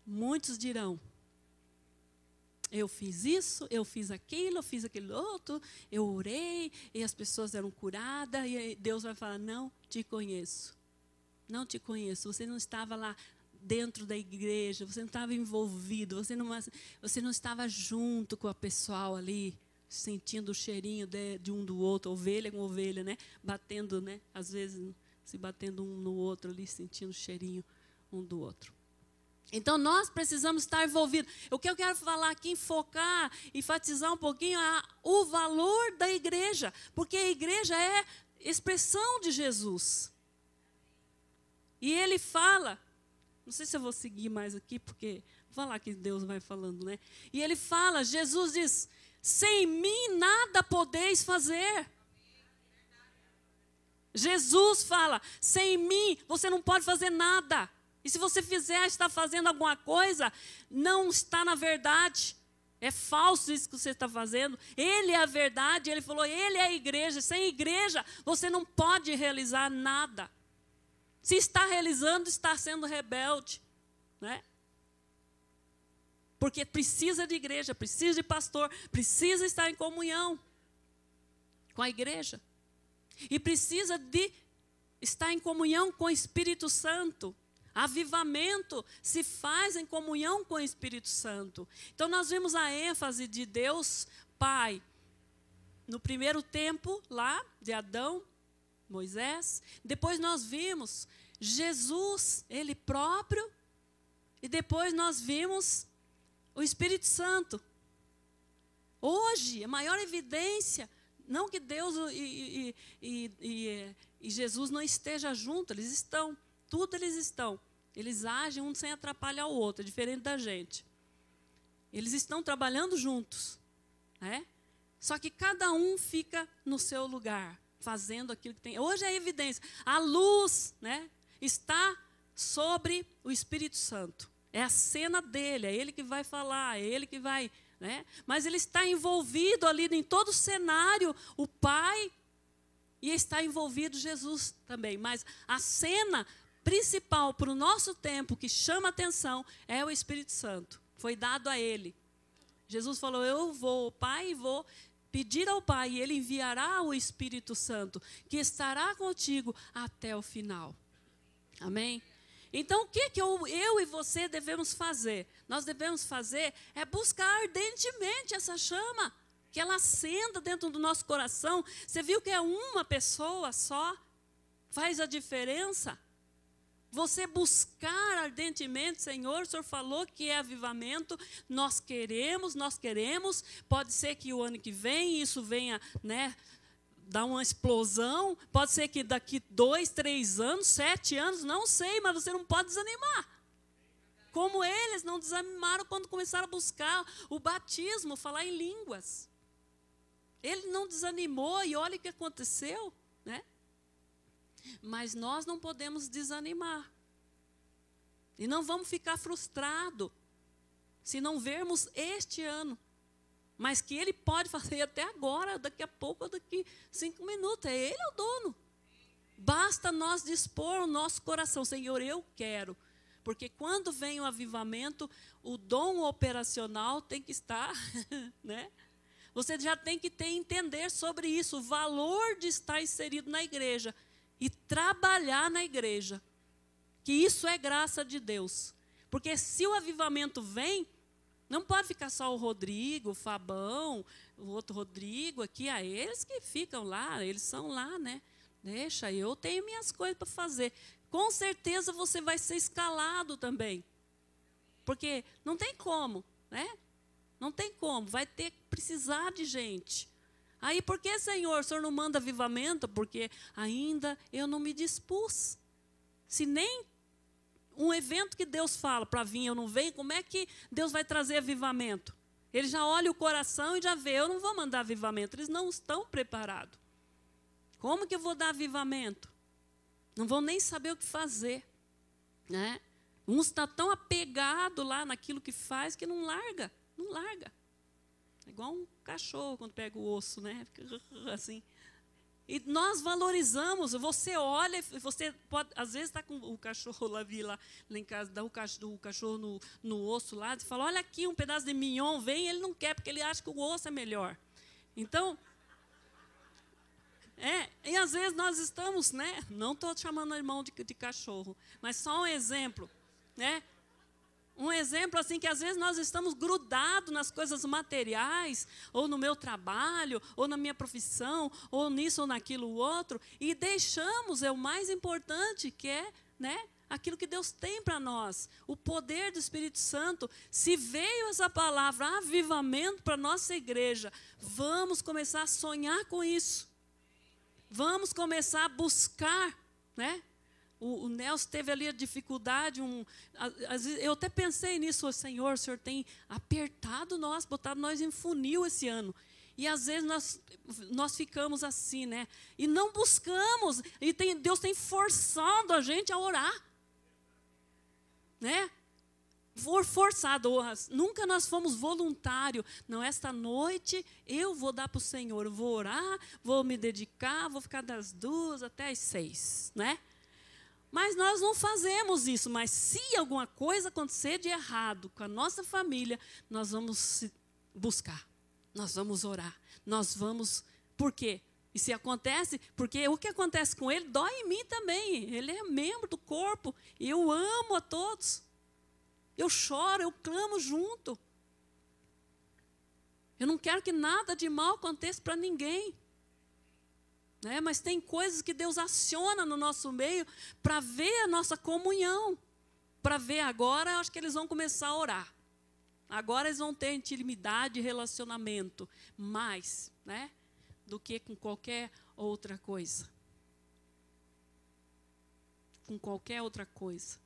muitos dirão, eu fiz isso, eu fiz aquilo outro, eu orei, e as pessoas eram curadas, e Deus vai falar, não te conheço. Não te conheço, você não estava lá dentro da igreja, você não estava envolvido, você não estava junto com o pessoal ali, sentindo o cheirinho de um do outro, ovelha com ovelha, né? Batendo, né? Às vezes se batendo um no outro ali, sentindo o cheirinho um do outro. Então, nós precisamos estar envolvidos. O que eu quero falar aqui, enfocar, enfatizar um pouquinho o valor da igreja, porque a igreja é expressão de Jesus. E ele fala, não sei se eu vou seguir mais aqui, porque vou falar que Deus vai falando, né? E ele fala, Jesus diz, sem mim nada podeis fazer. Jesus fala, sem mim você não pode fazer nada. E se você fizer, está fazendo alguma coisa, não está na verdade. É falso isso que você está fazendo. Ele é a verdade, ele falou, ele é a igreja. Sem igreja, você não pode realizar nada. Se está realizando, está sendo rebelde, né? Porque precisa de igreja, precisa de pastor, precisa estar em comunhão com a igreja. E precisa de estar em comunhão com o Espírito Santo. Avivamento se faz em comunhão com o Espírito Santo. Então nós vimos a ênfase de Deus Pai no primeiro tempo lá de Adão, Moisés. Depois nós vimos Jesus, ele próprio, e depois nós vimos o Espírito Santo. Hoje, a maior evidência, não que Deus e Jesus não estejam juntos, eles estão, tudo eles estão. Eles agem um sem atrapalhar o outro, é diferente da gente. Eles estão trabalhando juntos, né? Só que cada um fica no seu lugar, fazendo aquilo que tem. Hoje é a evidência. A luz, né, está sobre o Espírito Santo. É a cena dele, é ele que vai falar, é ele que vai, né? Mas ele está envolvido ali em todo o cenário, o Pai, e está envolvido Jesus também. Mas a cena principal para o nosso tempo, que chama atenção, é o Espírito Santo. Foi dado a ele. Jesus falou, eu vou, Pai, e vou pedir ao Pai, e ele enviará o Espírito Santo, que estará contigo até o final. Amém? Então, o que eu e você devemos fazer? Nós devemos fazer é buscar ardentemente essa chama, que ela acenda dentro do nosso coração. Você viu que é uma pessoa só? Faz a diferença? Você buscar ardentemente, Senhor, o Senhor falou que é avivamento, nós queremos, pode ser que o ano que vem isso venha, né, dar uma explosão, pode ser que daqui 2, 3 anos, 7 anos, não sei, mas você não pode desanimar. Como eles não desanimaram quando começaram a buscar o batismo, falar em línguas. Ele não desanimou e olha o que aconteceu, né? Mas nós não podemos desanimar. E não vamos ficar frustrados se não vermos este ano. Mas que ele pode fazer até agora, daqui a pouco, daqui 5 minutos. É ele o dono. Basta nós dispor o nosso coração. Senhor, eu quero. Porque quando vem o avivamento, o dom operacional tem que estar, né? Você já tem que entender sobre isso, o valor de estar inserido na igreja e trabalhar na igreja. Que isso é graça de Deus. Porque se o avivamento vem, não pode ficar só o Rodrigo, o Fabão, o outro Rodrigo aqui, eles que ficam lá, eles são lá, né? Deixa, eu tenho minhas coisas para fazer. Com certeza você vai ser escalado também. Porque não tem como, né? Não tem como, vai ter que precisar de gente. Aí, por que, Senhor, o Senhor não manda avivamento? Porque ainda eu não me dispus. Se nem um evento que Deus fala para vir, eu não venho, como é que Deus vai trazer avivamento? Ele já olha o coração e já vê, eu não vou mandar avivamento, eles não estão preparados. Como que eu vou dar avivamento? Não vão nem saber o que fazer, né? Uns estão tão apegados lá naquilo que faz que não larga. Não larga. É igual um cachorro quando pega o osso, né? Fica assim. E nós valorizamos. Você olha, você pode, às vezes está com o cachorro lá em casa, dá o cachorro no osso lá, e fala, olha aqui um pedaço de mignon, vem, ele não quer, porque ele acha que o osso é melhor. Então, e às vezes nós estamos, né? Não estou chamando irmão de cachorro, mas só um exemplo, né? Um exemplo assim que às vezes nós estamos grudados nas coisas materiais, ou no meu trabalho, ou na minha profissão, ou nisso ou naquilo outro, e deixamos o mais importante, que é, né, aquilo que Deus tem para nós, o poder do Espírito Santo. Se veio essa palavra avivamento para a nossa igreja, vamos começar a sonhar com isso. Vamos começar a buscar, né? O Nelson teve ali a dificuldade, eu até pensei nisso, Senhor, o Senhor tem apertado nós, botado nós em funil esse ano. E às vezes nós ficamos assim, né? E não buscamos, e Deus tem forçado a gente a orar. Né? Forçado, nunca nós fomos voluntários. Não, esta noite eu vou dar para o Senhor, eu vou orar, vou me dedicar, vou ficar das 2 até as 6, né? Mas nós não fazemos isso. Mas se alguma coisa acontecer de errado com a nossa família, nós vamos buscar, nós vamos orar, nós vamos... Por quê? E se acontece, porque o que acontece com ele dói em mim também. Ele é membro do corpo, e eu amo a todos. Eu choro, eu clamo junto. Eu não quero que nada de mal aconteça para ninguém. Né? Mas tem coisas que Deus aciona no nosso meio para ver a nossa comunhão. Para ver agora, acho que eles vão começar a orar. Agora eles vão ter intimidade e relacionamento. Mais, né? Do que com qualquer outra coisa. Com qualquer outra coisa.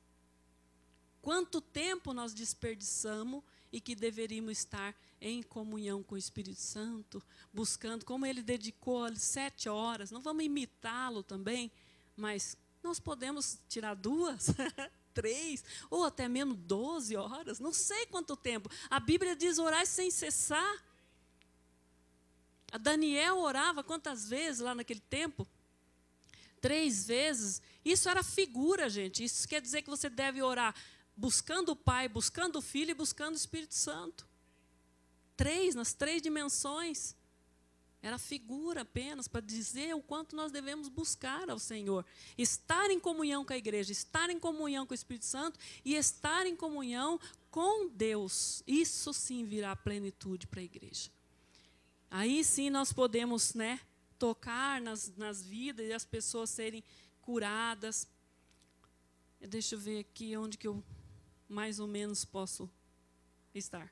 Quanto tempo nós desperdiçamos e que deveríamos estar em comunhão com o Espírito Santo, buscando, como ele dedicou 7 horas, não vamos imitá-lo também, mas nós podemos tirar 2, 3, ou até menos 12 horas, não sei quanto tempo. A Bíblia diz orar sem cessar. A Daniel orava quantas vezes lá naquele tempo? 3 vezes. Isso era figura, gente. Isso quer dizer que você deve orar buscando o Pai, buscando o Filho e buscando o Espírito Santo. 3, nas 3 dimensões. Era figura apenas para dizer o quanto nós devemos buscar ao Senhor. Estar em comunhão com a igreja, estar em comunhão com o Espírito Santo e estar em comunhão com Deus. Isso sim virá plenitude para a igreja. Aí sim nós podemos, né, tocar nas vidas e as pessoas serem curadas. Deixa eu ver aqui onde que eu mais ou menos posso estar.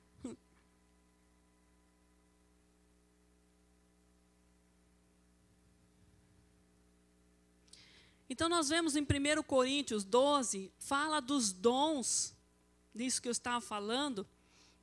Então nós vemos em 1 Coríntios 12, fala dos dons, disso que eu estava falando.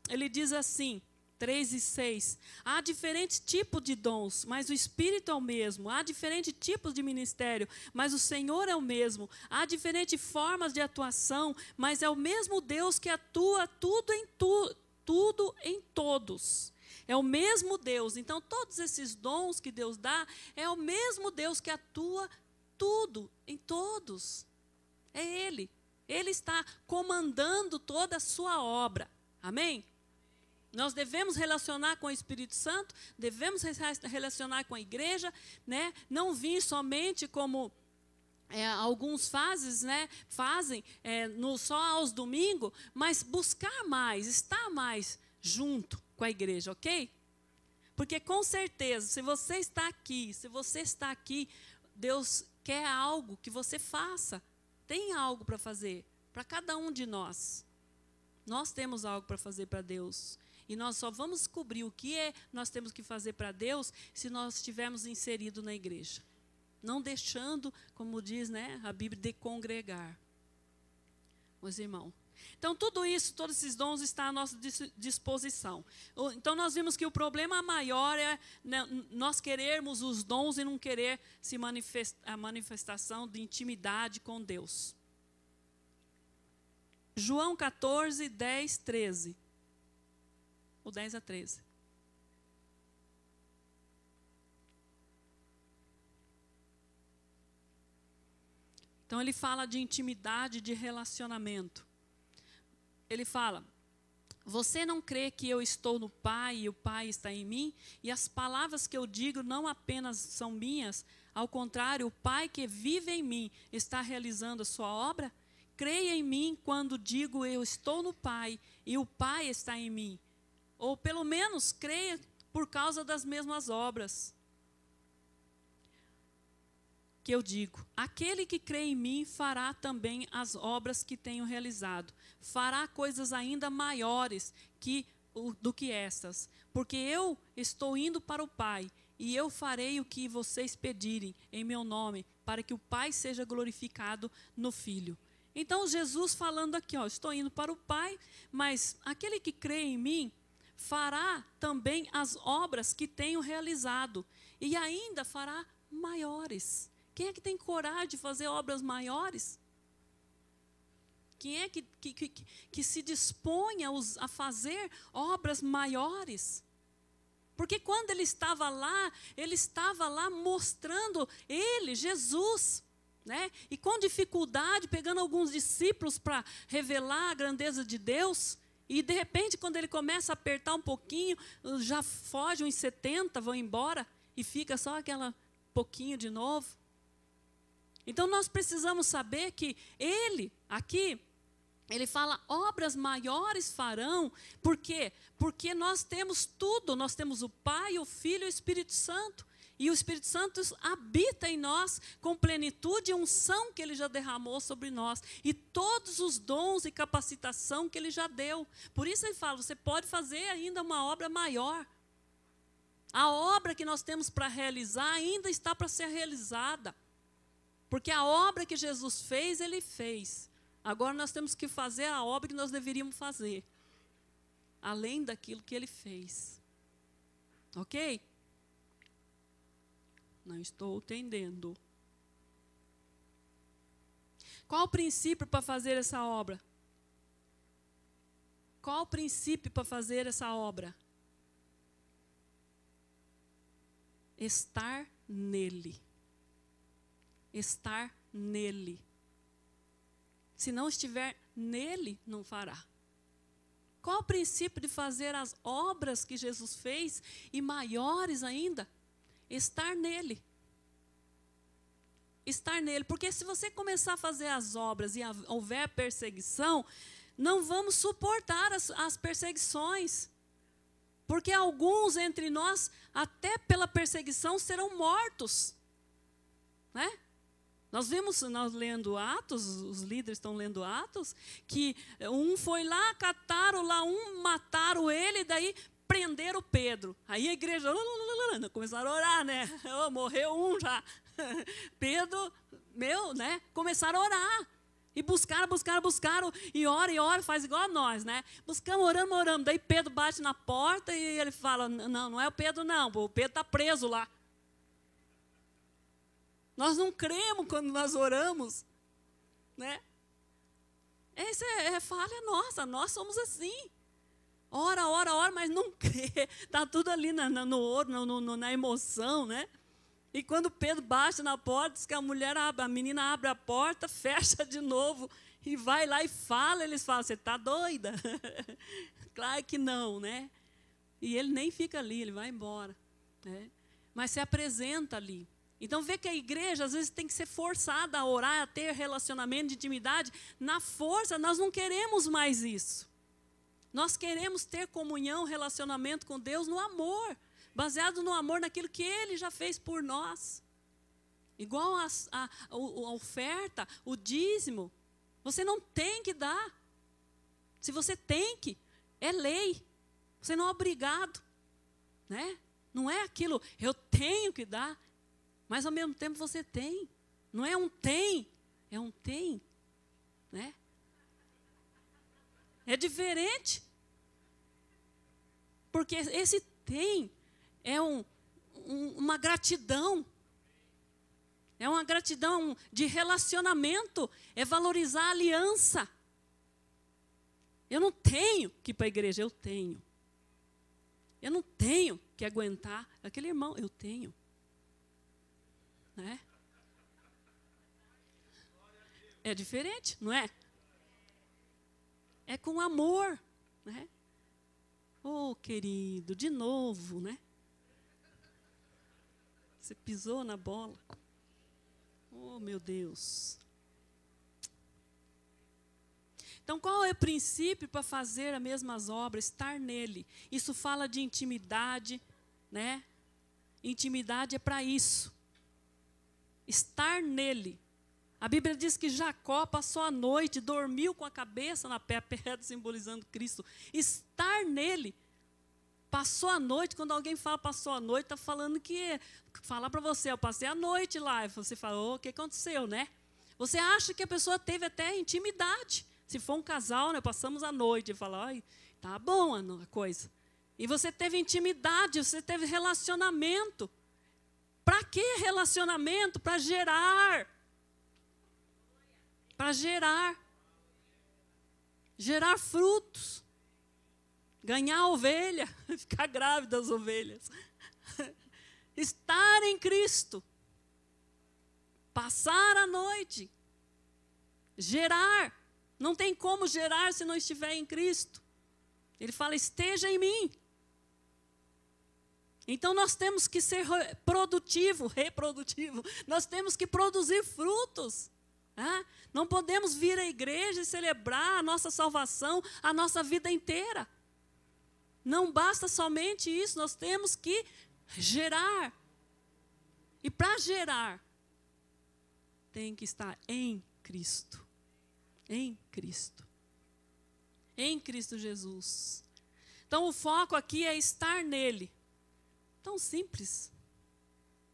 Ele diz assim, 3 e 6, há diferentes tipos de dons, mas o Espírito é o mesmo. Há diferentes tipos de ministério, mas o Senhor é o mesmo. Há diferentes formas de atuação, mas é o mesmo Deus que atua tudo em todos. É o mesmo Deus. Então, todos esses dons que Deus dá, é o mesmo Deus que atua tudo em todos. É Ele. Ele está comandando toda a sua obra. Amém? Nós devemos relacionar com o Espírito Santo, devemos relacionar com a igreja, né? Não vir somente como alguns fazem só aos domingos, mas buscar mais, estar mais junto com a igreja, ok? Porque com certeza, se você está aqui, Deus quer algo que você faça. Tem algo para fazer, para cada um de nós. Nós temos algo para fazer para Deus. E nós só vamos descobrir o que nós temos que fazer para Deus se nós estivermos inseridos na igreja. Não deixando, como diz, né, a Bíblia, de congregar. Meus irmãos. Então, tudo isso, todos esses dons estão à nossa disposição. Então, nós vimos que o problema maior é nós querermos os dons e não querer a manifestação de intimidade com Deus. João 14, 10, 13. O 10 a 13. Então, ele fala de intimidade, de relacionamento. Ele fala: você não crê que eu estou no Pai e o Pai está em mim? E as palavras que eu digo não apenas são minhas, ao contrário, o Pai que vive em mim está realizando a sua obra? Creia em mim quando digo eu estou no Pai e o Pai está em mim. Ou pelo menos creia por causa das mesmas obras. Que eu digo, aquele que crê em mim fará também as obras que tenho realizado. Fará coisas ainda maiores do que estas. Porque eu estou indo para o Pai, e eu farei o que vocês pedirem em meu nome, para que o Pai seja glorificado no Filho. Então, Jesus falando aqui, estou indo para o Pai, mas aquele que crê em mim fará também as obras que tenho realizado, e ainda fará maiores. Quem é que tem coragem de fazer obras maiores? Quem é que se dispõe a fazer obras maiores? Porque quando ele estava lá mostrando Jesus, né? E com dificuldade, pegando alguns discípulos para revelar a grandeza de Deus. E de repente, quando ele começa a apertar um pouquinho, já foge uns 70, vão embora, e fica só aquela pouquinho de novo. Então, nós precisamos saber que ele fala, obras maiores farão. Por quê? Porque nós temos tudo, nós temos o Pai, o Filho e o Espírito Santo. E o Espírito Santo habita em nós com plenitude e unção que ele já derramou sobre nós. E todos os dons e capacitação que ele já deu. Por isso ele fala, você pode fazer ainda uma obra maior. A obra que nós temos para realizar ainda está para ser realizada. Porque a obra que Jesus fez, ele fez. Agora nós temos que fazer a obra que nós deveríamos fazer. Além daquilo que ele fez. Ok? Não estou entendendo. Qual o princípio para fazer essa obra? Qual o princípio para fazer essa obra? Estar nele. Estar nele. Se não estiver nele, não fará. Qual o princípio de fazer as obras que Jesus fez e maiores ainda? Estar nele. Estar nele. Porque se você começar a fazer as obras e houver perseguição, não vamos suportar as perseguições. Porque alguns entre nós, até pela perseguição, serão mortos. Né? Nós lendo Atos, os líderes estão lendo Atos, que um foi lá, cataram lá mataram ele, daí prenderam Pedro. Aí a igreja começaram a orar, né? Morreu um já. Pedro, né? Começaram a orar. E buscaram, e ora, faz igual a nós, né? Buscamos, oramos. Daí Pedro bate na porta e ele fala, não é o Pedro não, o Pedro está preso lá. Nós não cremos quando nós oramos, né? Essa é falha nossa, nós somos assim. Ora, mas não crê. Está tudo ali no ouro, na emoção, né? E quando Pedro bate na porta, diz que a menina abre a porta, fecha de novo e vai lá e fala. Eles falam, você está doida? Claro que não, né? E ele nem fica ali, ele vai embora, né? Mas se apresenta ali. Então, vê que a igreja, às vezes, tem que ser forçada a orar, a ter relacionamento de intimidade. Na força, nós não queremos mais isso. Nós queremos ter comunhão, relacionamento com Deus no amor, baseado no amor, naquilo que Ele já fez por nós. Igual a oferta, o dízimo, você não tem que dar. Se você tem que, é lei. Você não é obrigado, né? Não é aquilo, eu tenho que dar. Mas, ao mesmo tempo, você tem. Não é um tem, é um tem. Né? É diferente. Porque esse tem é uma gratidão. É uma gratidão de relacionamento. É valorizar a aliança. Eu não tenho que ir para a igreja, eu tenho. Eu não tenho que aguentar aquele irmão, eu tenho. Né? É diferente, não é? É com amor, né? Oh, querido, de novo, né? Você pisou na bola. Oh, meu Deus. Então, qual é o princípio para fazer as mesmas obras? Estar nele. Isso fala de intimidade, né? Intimidade é para isso. Estar nele. A Bíblia diz que Jacó passou a noite, dormiu com a cabeça na pedra, simbolizando Cristo. Estar nele. Passou a noite, quando alguém fala passou a noite, está falando que, falar para você, eu passei a noite lá. E você fala, oh, o que aconteceu, né? Você acha que a pessoa teve até intimidade. Se for um casal, né, passamos a noite e fala, ai, tá bom a coisa. E você teve intimidade, você teve relacionamento. Para que relacionamento? Para gerar. Para gerar. Gerar frutos. Ganhar ovelha. Ficar grávida das ovelhas. Estar em Cristo. Passar a noite. Gerar. Não tem como gerar se não estiver em Cristo. Ele fala, esteja em mim. Então, nós temos que ser reprodutivo. Nós temos que produzir frutos. Né? Não podemos vir à igreja e celebrar a nossa salvação a nossa vida inteira. Não basta somente isso, nós temos que gerar. E para gerar, tem que estar em Cristo. Em Cristo. Em Cristo Jesus. Então, o foco aqui é estar nele. Tão simples.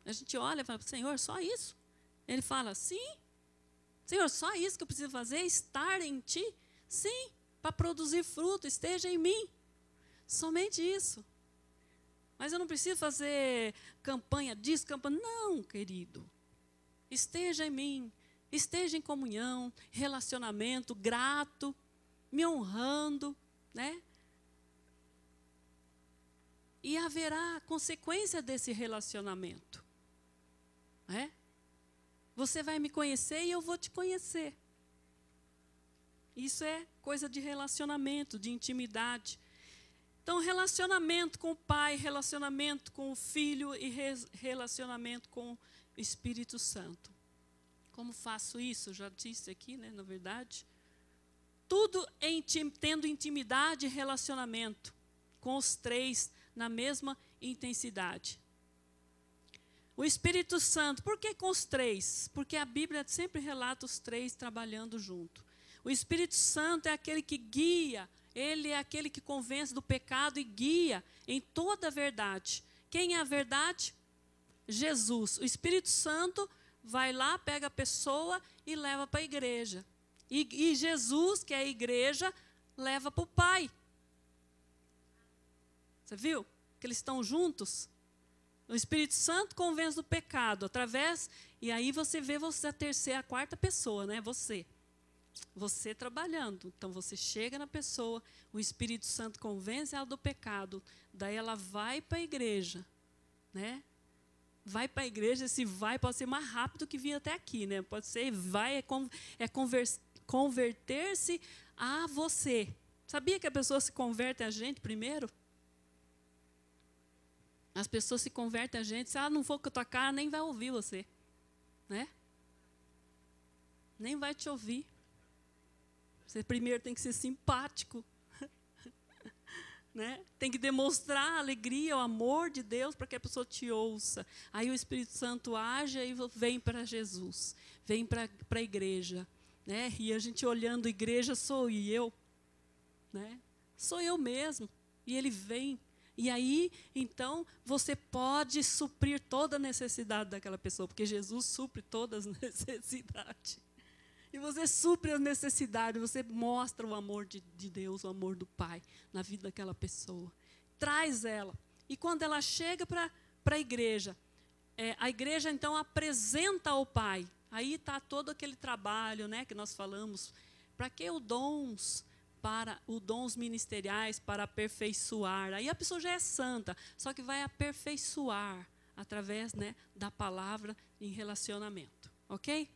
A gente olha e fala, Senhor, só isso? Ele fala, sim. Senhor, só isso que eu preciso fazer? Estar em ti? Sim, para produzir fruto, esteja em mim. Somente isso. Mas eu não preciso fazer campanha disso, campanha... Não, querido. Esteja em mim. Esteja em comunhão, relacionamento, grato, me honrando, né? E haverá consequência desse relacionamento. Né? Você vai me conhecer e eu vou te conhecer. Isso é coisa de relacionamento, de intimidade. Então, relacionamento com o Pai, relacionamento com o Filho e relacionamento com o Espírito Santo. Como faço isso? Já disse aqui, né, na verdade. Tudo tendo intimidade e relacionamento com os três na mesma intensidade. O Espírito Santo, por que com os três? Porque a Bíblia sempre relata os três trabalhando junto. O Espírito Santo é aquele que guia, ele é aquele que convence do pecado e guia em toda a verdade. Quem é a verdade? Jesus. O Espírito Santo vai lá, pega a pessoa e leva para a igreja. E Jesus, que é a igreja, leva para o Pai. Você viu? Que eles estão juntos. O Espírito Santo convence do pecado através... E aí você vê a terceira, a quarta pessoa, né? Você. Você trabalhando. Então você chega na pessoa, o Espírito Santo convence ela do pecado. Daí ela vai para a igreja. Né? Vai para a igreja, esse vai pode ser mais rápido que vir até aqui. Né? Pode ser, vai, converter-se a você. Sabia que a pessoa se converte a gente primeiro? As pessoas se convertem a gente, se ela não for com a tua cara, nem vai ouvir você. Né? Nem vai te ouvir. Você primeiro tem que ser simpático. Né? Tem que demonstrar a alegria, o amor de Deus para que a pessoa te ouça. Aí o Espírito Santo age e vem para Jesus, vem para a igreja. Né? E a gente olhando a igreja, sou eu. Né? Sou eu mesmo. E ele vem. E aí, então, você pode suprir toda a necessidade daquela pessoa, porque Jesus supre todas as necessidades. E você supre as necessidades, você mostra o amor de Deus, o amor do Pai na vida daquela pessoa. Traz ela. E quando ela chega para a igreja então apresenta ao Pai. Aí está todo aquele trabalho, né, que nós falamos. Para que os dons? Para os dons ministeriais, para aperfeiçoar. Aí a pessoa já é santa, só que vai aperfeiçoar através, né, da palavra em relacionamento. Ok?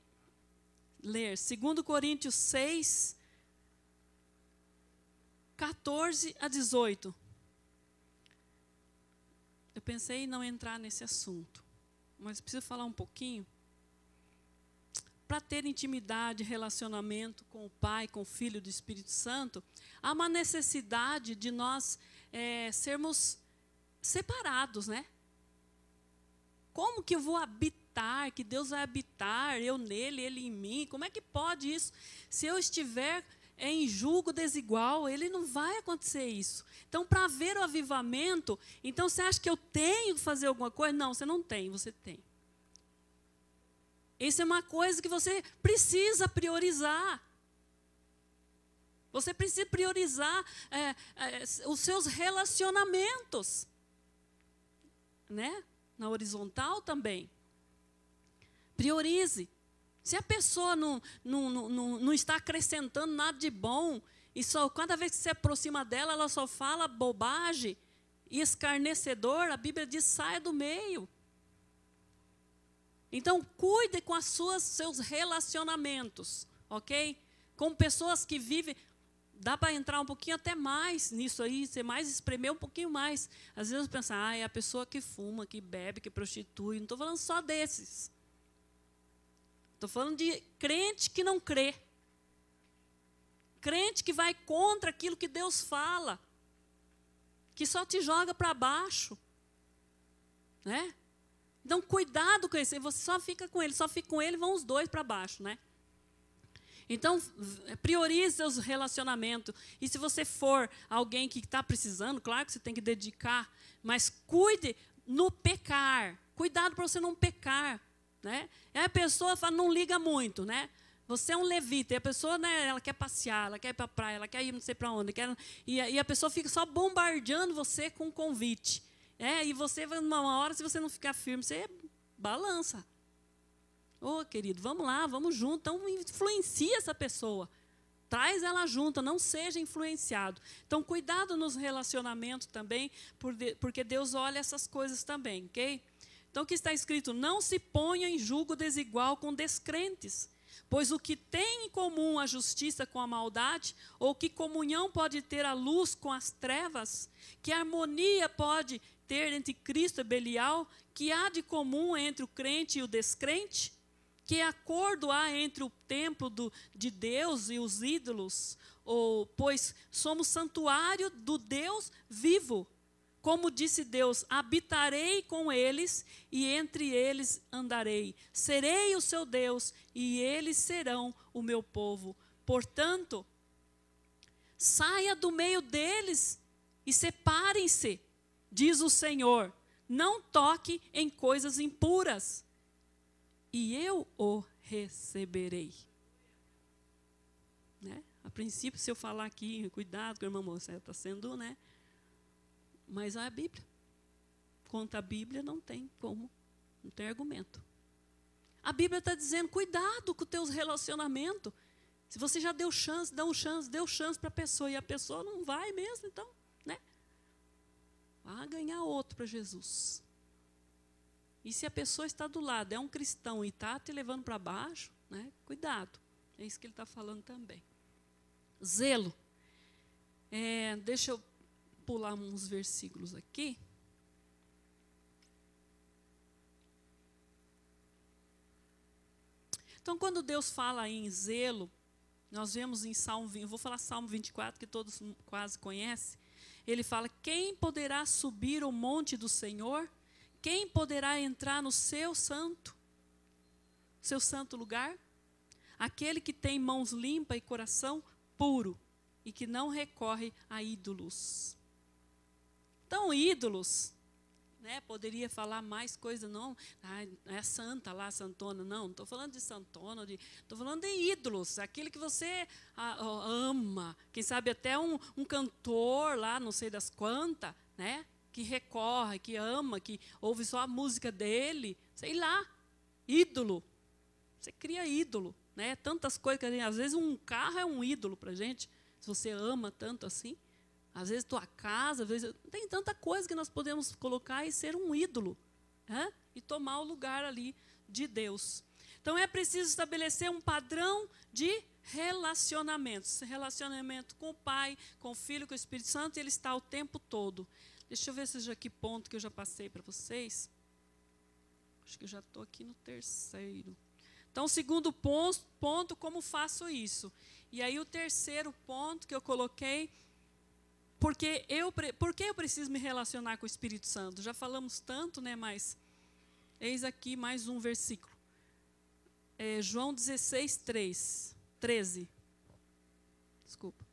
Ler 2 Coríntios 6, 14 a 18. Eu pensei em não entrar nesse assunto, mas preciso falar um pouquinho. Para ter intimidade, relacionamento com o Pai, com o Filho e do Espírito Santo, há uma necessidade de nós sermos separados, né? Como que eu vou habitar, que Deus vai habitar, eu nele, ele em mim? Como é que pode isso? Se eu estiver em julgo desigual, ele não vai acontecer isso. Então, para haver o avivamento, então você acha que eu tenho que fazer alguma coisa? Não, você não tem, você tem. Isso é uma coisa que você precisa priorizar. Você precisa priorizar os seus relacionamentos. Né? Na horizontal também. Priorize. Se a pessoa não está acrescentando nada de bom, e só cada vez que se aproxima dela, ela só fala bobagem e escarnecedor, a Bíblia diz, saia do meio. Então, cuide com seus relacionamentos, ok? Com pessoas que vivem. Dá para entrar um pouquinho até mais nisso aí, ser mais, espremer um pouquinho mais. Às vezes pensa, é a pessoa que fuma, que bebe, que prostitui. Não estou falando só desses. Estou falando de crente que não crê. Crente que vai contra aquilo que Deus fala. Que só te joga para baixo. Né? Então, cuidado com esse. Você só fica com ele, vão os dois para baixo, né? Então, priorize seus relacionamentos. E se você for alguém que está precisando, claro que você tem que dedicar, mas cuide no pecar. Cuidado para você não pecar. Né? E a pessoa fala, não liga muito, né? Você é um levita, e a pessoa, né, ela quer passear, ela quer ir para a praia, ela quer ir não sei para onde. E a pessoa fica só bombardeando você com convite. E você, numa hora, se você não ficar firme, você balança. Querido, vamos lá, vamos junto. Então, influencia essa pessoa. Traz ela junto, não seja influenciado. Então, cuidado nos relacionamentos também, porque Deus olha essas coisas também, ok? Então, o que está escrito? Não se ponha em julgo desigual com descrentes, pois o que tem em comum a justiça com a maldade, ou que comunhão pode ter a luz com as trevas, que harmonia pode ter entre Cristo e Belial, que há de comum entre o crente e o descrente? Que acordo há entre o templo de Deus e os ídolos? Pois somos santuário do Deus vivo. Como disse Deus, habitarei com eles e entre eles andarei. Serei o seu Deus e eles serão o meu povo. Portanto, saia do meio deles e separem-se, diz o Senhor. Não toque em coisas impuras. E eu o receberei. Né? A princípio, se eu falar aqui, cuidado com a irmã moça, está sendo, né? Mas a Bíblia, contra a Bíblia, não tem como, não tem argumento. A Bíblia está dizendo, cuidado com os teus relacionamentos. Se você já deu chance para a pessoa, e a pessoa não vai mesmo, então, né? Vá ganhar outro para Jesus. E se a pessoa está do lado, é um cristão e está te levando para baixo, né? Cuidado. É isso que ele está falando também. Zelo. Deixa eu pular uns versículos aqui. Então, quando Deus fala em zelo, nós vemos em Salmo, eu vou falar Salmo 24, que todos quase conhecem. Ele fala: quem poderá subir o monte do Senhor? Quem poderá entrar no seu santo lugar? Aquele que tem mãos limpas e coração puro, e que não recorre a ídolos. Então, ídolos, né, poderia falar mais coisa, não, é santa lá, santona, não estou falando de santona, estou falando de ídolos, aquele que você ama, quem sabe até um cantor lá, não sei das quantas, né, que recorre, que ama, que ouve só a música dele, sei lá, ídolo, você cria ídolo, né, tantas coisas, que às vezes um carro é um ídolo para a gente, se você ama tanto assim. Às vezes tua casa, às vezes tem tanta coisa que nós podemos colocar e ser um ídolo, né? E tomar o lugar ali de Deus. Então é preciso estabelecer um padrão de relacionamentos. Relacionamento com o Pai, com o Filho, com o Espírito Santo, e ele está o tempo todo. Deixa eu ver se já que ponto que eu já passei para vocês. Acho que eu já estou aqui no terceiro. Então, o segundo ponto, como faço isso? E aí o terceiro ponto que eu coloquei, por que eu preciso me relacionar com o Espírito Santo? Já falamos tanto, né? Mas eis aqui mais um versículo. João 16, 13. Desculpa.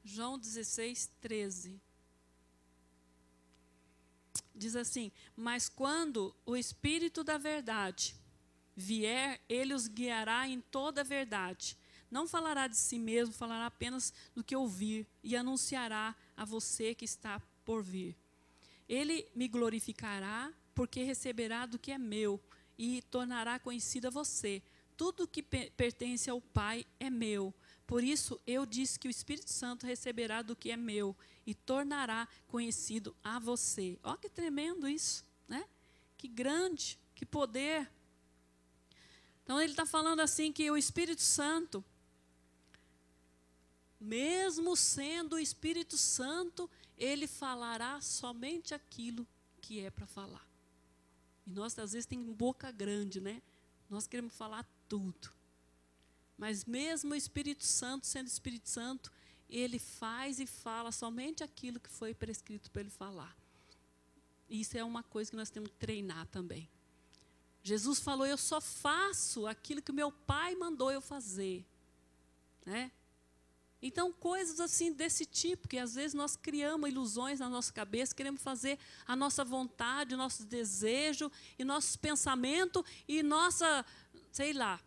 João 16, 13. Diz assim: mas quando o Espírito da verdade vier, ele os guiará em toda a verdade. Não falará de si mesmo, falará apenas do que ouvir e anunciará a você que está por vir. Ele me glorificará, porque receberá do que é meu e tornará conhecido a você. Tudo que pertence ao Pai é meu. Por isso eu disse que o Espírito Santo receberá do que é meu e tornará conhecido a você. Olha que tremendo isso, né? Que grande, que poder. Então ele está falando assim que o Espírito Santo, mesmo sendo o Espírito Santo, ele falará somente aquilo que é para falar. E nós, às vezes, tem boca grande, né? Nós queremos falar tudo. Mas mesmo o Espírito Santo, sendo Espírito Santo, ele faz e fala somente aquilo que foi prescrito para ele falar. Isso é uma coisa que nós temos que treinar também. Jesus falou: eu só faço aquilo que o meu Pai mandou eu fazer, né? Então, coisas assim desse tipo, que às vezes nós criamos ilusões na nossa cabeça, queremos fazer a nossa vontade, o nosso desejo, e nossos pensamentos, e nossa, sei lá.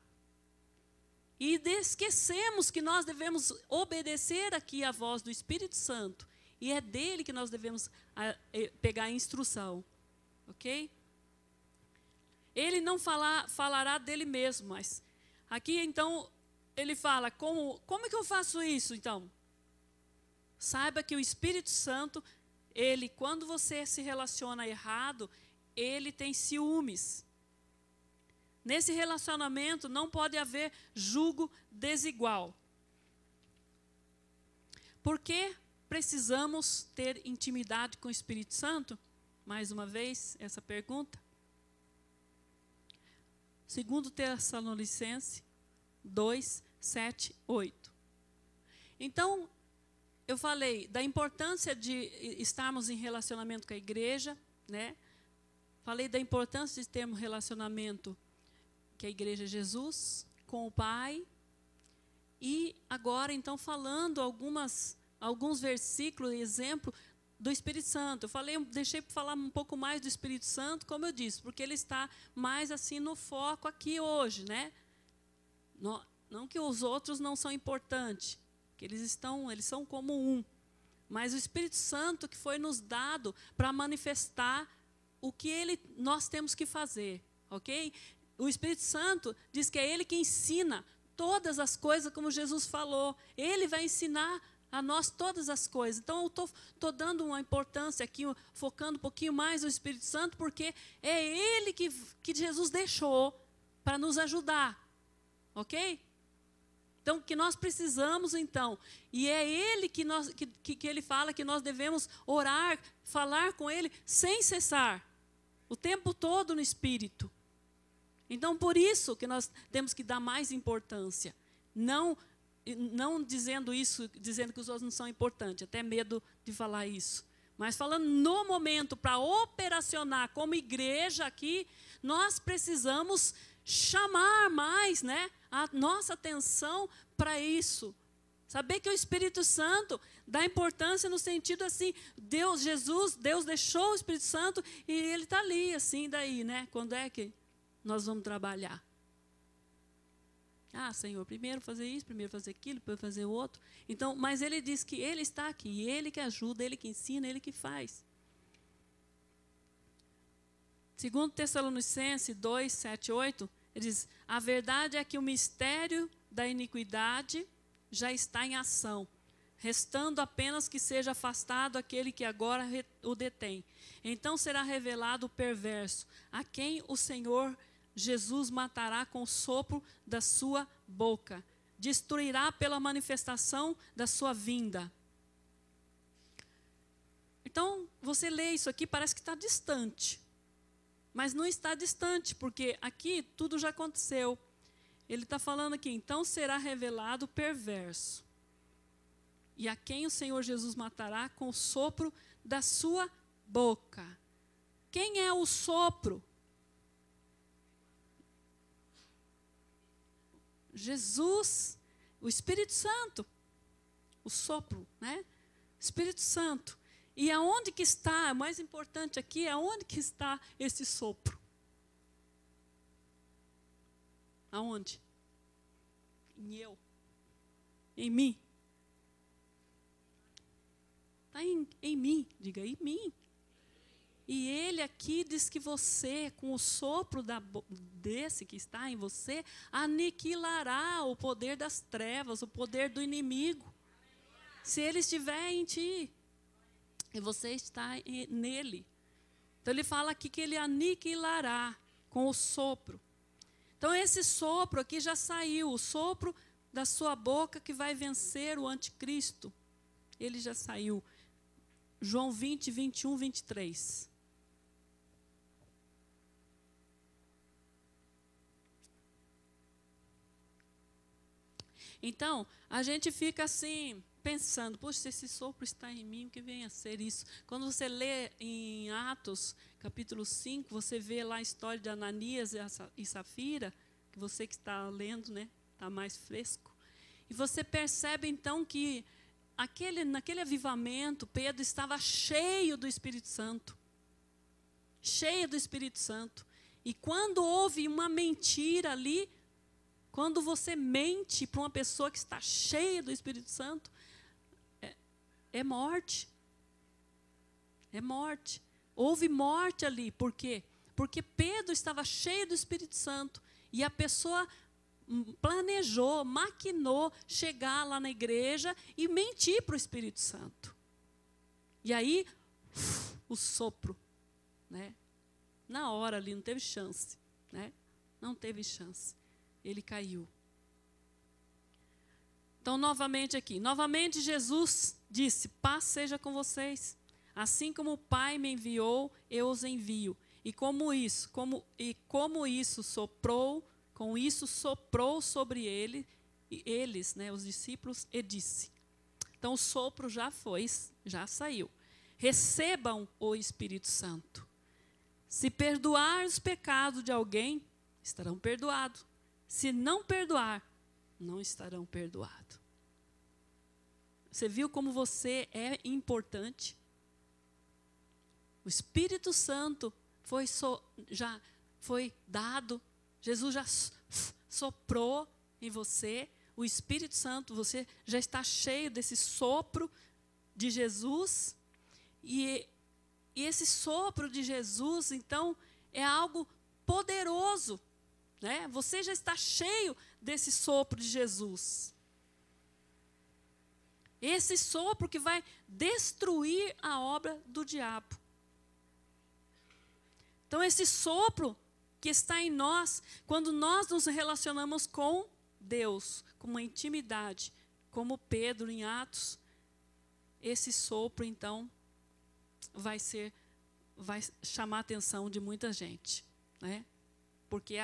E esquecemos que nós devemos obedecer aqui à voz do Espírito Santo, e é dele que nós devemos pegar a instrução, ok? Ele não falará dele mesmo, mas aqui então ele fala, como é que eu faço isso então? Saiba que o Espírito Santo, ele, quando você se relaciona errado, ele tem ciúmes. Nesse relacionamento não pode haver julgo desigual. Por que precisamos ter intimidade com o Espírito Santo? Mais uma vez, essa pergunta. 2 Tessalonicenses 2, 7, 8. Então, eu falei da importância de estarmos em relacionamento com a igreja, né? Falei da importância de termos relacionamento que a igreja é Jesus, com o Pai. E agora, então, falando alguns versículos, exemplo do Espírito Santo. Deixei para falar um pouco mais do Espírito Santo, como eu disse, porque ele está mais assim no foco aqui hoje, né? Não que os outros não são importantes, que eles são como um. Mas o Espírito Santo que foi nos dado para manifestar o que nós temos que fazer, ok? O Espírito Santo diz que é ele que ensina todas as coisas, como Jesus falou. Ele vai ensinar a nós todas as coisas. Então, eu estou dando uma importância aqui, focando um pouquinho mais no Espírito Santo, porque é ele que Jesus deixou para nos ajudar. Ok? Então, que nós precisamos, então, e é ele que ele fala que nós devemos orar, falar com ele sem cessar, o tempo todo no Espírito. Então, por isso que nós temos que dar mais importância. Não dizendo isso, dizendo que os outros não são importantes, até medo de falar isso. Mas falando no momento, para operacionar como igreja aqui, nós precisamos chamar mais, né, a nossa atenção para isso. Saber que o Espírito Santo dá importância no sentido assim, Deus deixou o Espírito Santo e ele está ali, assim, daí, né? Quando é que nós vamos trabalhar? Ah, Senhor, primeiro fazer isso, primeiro fazer aquilo, depois fazer o outro. Então, mas ele diz que ele está aqui, ele que ajuda, ele que ensina, ele que faz. 2 Tessalonicenses 2, 7, 8, ele diz, a verdade é que o mistério da iniquidade já está em ação, restando apenas que seja afastado aquele que agora o detém. Então será revelado o perverso, a quem o Senhor Jesus matará com o sopro da sua boca, destruirá pela manifestação da sua vinda. Então, você lê isso aqui, parece que está distante. Mas não está distante, porque aqui tudo já aconteceu. Ele está falando aqui, então será revelado o perverso, e a quem o Senhor Jesus matará com o sopro da sua boca. Quem é o sopro? Jesus, o Espírito Santo, o sopro, né? Espírito Santo. E aonde que está, o mais importante aqui, aonde que está esse sopro? Aonde? Em eu. Em mim. Está em mim, diga, em mim. E ele aqui diz que você, com o sopro desse que está em você, aniquilará o poder das trevas, o poder do inimigo. Se ele estiver em ti, e você está nele. Então ele fala aqui que ele aniquilará com o sopro. Então esse sopro aqui já saiu, o sopro da sua boca que vai vencer o anticristo. Ele já saiu. João 20, 21, 23. Então, a gente fica assim, pensando, poxa, se esse sopro está em mim, o que vem a ser isso? Quando você lê em Atos, capítulo 5, você vê lá a história de Ananias e Safira, que você que está lendo, né, está mais fresco. E você percebe, então, que naquele avivamento, Pedro estava cheio do Espírito Santo. Cheio do Espírito Santo. E quando houve uma mentira ali, quando você mente para uma pessoa que está cheia do Espírito Santo, é morte. É morte. Houve morte ali. Por quê? Porque Pedro estava cheio do Espírito Santo. E a pessoa planejou, maquinou chegar lá na igreja e mentir para o Espírito Santo. E aí, o sopro, né? Na hora ali, não teve chance, né? Não teve chance. Ele caiu. Então, novamente aqui. Novamente, Jesus disse, paz seja com vocês. Assim como o Pai me enviou, eu os envio. E como isso soprou, com isso soprou sobre eles, né, os discípulos, e disse. Então, o sopro já saiu. Recebam o Espírito Santo. Se perdoar os pecados de alguém, estarão perdoados. Se não perdoar, não estarão perdoados. Você viu como você é importante? O Espírito Santo já foi dado. Jesus já soprou em você. O Espírito Santo, você já está cheio desse sopro de Jesus. E esse sopro de Jesus, então, é algo poderoso. Né? Você já está cheio desse sopro de Jesus. Esse sopro que vai destruir a obra do diabo. Então, esse sopro que está em nós, quando nós nos relacionamos com Deus, com uma intimidade, como Pedro em Atos, esse sopro, então, vai chamar a atenção de muita gente, né? porque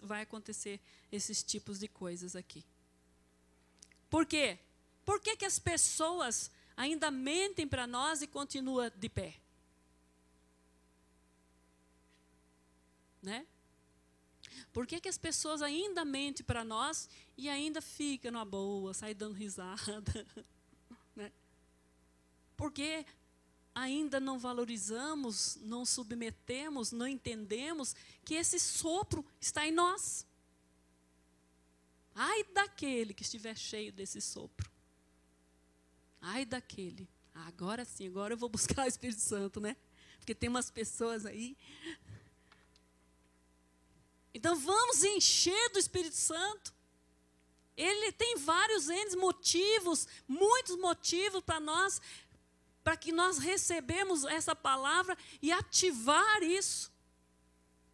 vai acontecer esses tipos de coisas aqui. Por quê? Por que que as pessoas ainda mentem para nós e continuam de pé? Né? Por que que as pessoas ainda mentem para nós e ainda ficam numa boa, saem dando risada? Né? Porque ainda não valorizamos, não submetemos, não entendemos que esse sopro está em nós. Ai daquele que estiver cheio desse sopro. Ai daquele. Agora sim, agora eu vou buscar o Espírito Santo, né? Porque tem umas pessoas aí. Então vamos encher do Espírito Santo. Ele tem vários motivos, muitos motivos para nós, para que nós recebemos essa palavra e ativar isso.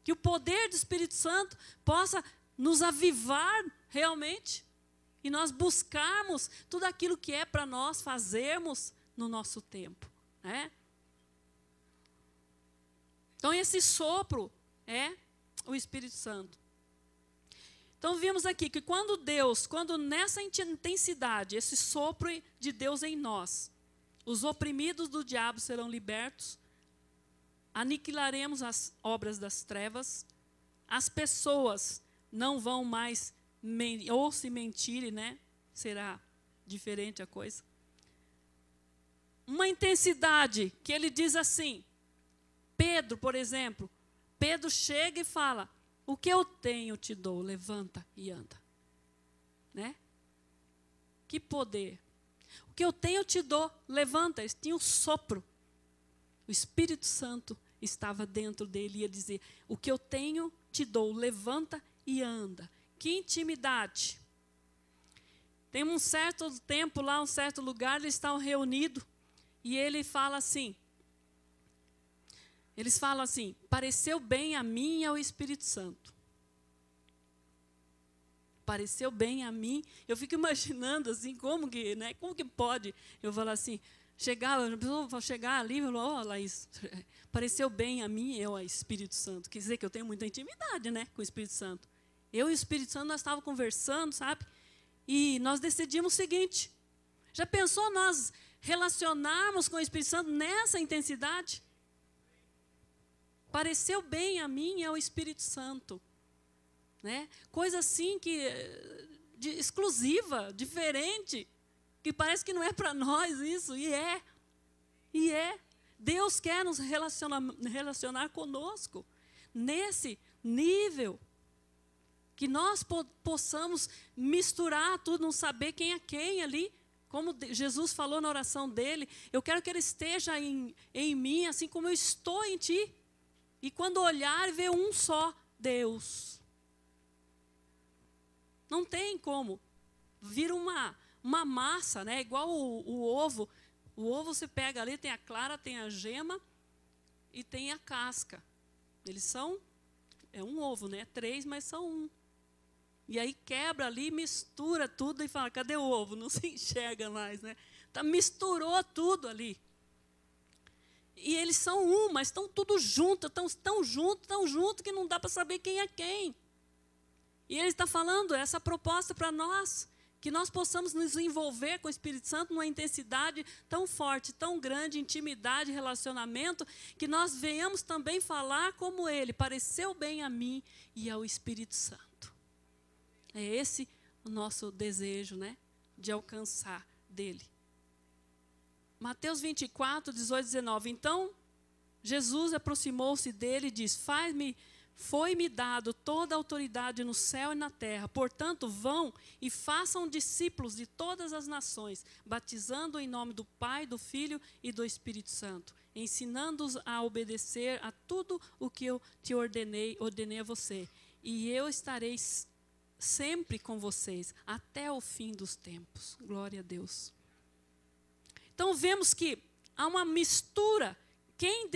Que o poder do Espírito Santo possa nos avivar realmente. E nós buscarmos tudo aquilo que é para nós fazermos no nosso tempo. Né? Então esse sopro é o Espírito Santo. Então vimos aqui que quando nessa intensidade, esse sopro de Deus em nós, os oprimidos do diabo serão libertos, aniquilaremos as obras das trevas, as pessoas não vão mais ou se mentirem, né? Será diferente a coisa. Uma intensidade que ele diz assim, Pedro, por exemplo, Pedro chega e fala, o que eu tenho te dou, levanta e anda. Né? Que poder. O que eu tenho te dou, levanta. Ele tinha um sopro. O Espírito Santo estava dentro dele e ia dizer, o que eu tenho te dou, levanta e anda. Que intimidade. Tem um certo tempo lá, um certo lugar, eles estão reunidos e ele fala assim, eles falam assim, pareceu bem a mim e ao Espírito Santo. Pareceu bem a mim. Eu fico imaginando assim, como que pode? Eu falo assim, chegar ali e falar, Laís, pareceu bem a mim e ao Espírito Santo. Quer dizer que eu tenho muita intimidade, né, com o Espírito Santo. Eu e o Espírito Santo, nós estávamos conversando, sabe? E nós decidimos o seguinte, já pensou nós relacionarmos com o Espírito Santo nessa intensidade? Pareceu bem a mim e ao Espírito Santo. Né? Coisa assim exclusiva, diferente, que parece que não é para nós isso, e é. Deus quer nos relacionar conosco, nesse nível, que nós possamos misturar tudo, não saber quem é quem ali, como Jesus falou na oração dele, eu quero que ele esteja em mim, assim como eu estou em ti. E quando olhar, ver um só Deus. Não tem como. Vira uma massa, né? Igual o ovo. O ovo você pega ali, tem a clara, tem a gema e tem a casca. Eles são, é um ovo, né? 3, mas são um. E aí quebra ali, mistura tudo e fala, cadê o ovo? Não se enxerga mais, né? Misturou tudo ali. E eles são um, mas estão tudo junto, tão junto que não dá para saber quem é quem. E ele está falando essa proposta para nós, que nós possamos nos envolver com o Espírito Santo numa intensidade tão forte, tão grande, intimidade, relacionamento, que nós venhamos também falar como ele, pareceu bem a mim e ao Espírito Santo. É esse o nosso desejo, né, de alcançar dele. Mateus 24, 18 e 19. Então, Jesus aproximou-se dele e disse, foi-me dado toda a autoridade no céu e na terra. Portanto, vão e façam discípulos de todas as nações, batizando em nome do Pai, do Filho e do Espírito Santo, ensinando-os a obedecer a tudo o que eu te ordenei a você. E eu estarei sempre com vocês, até o fim dos tempos. Glória a Deus. Então, vemos que há uma mistura. Quem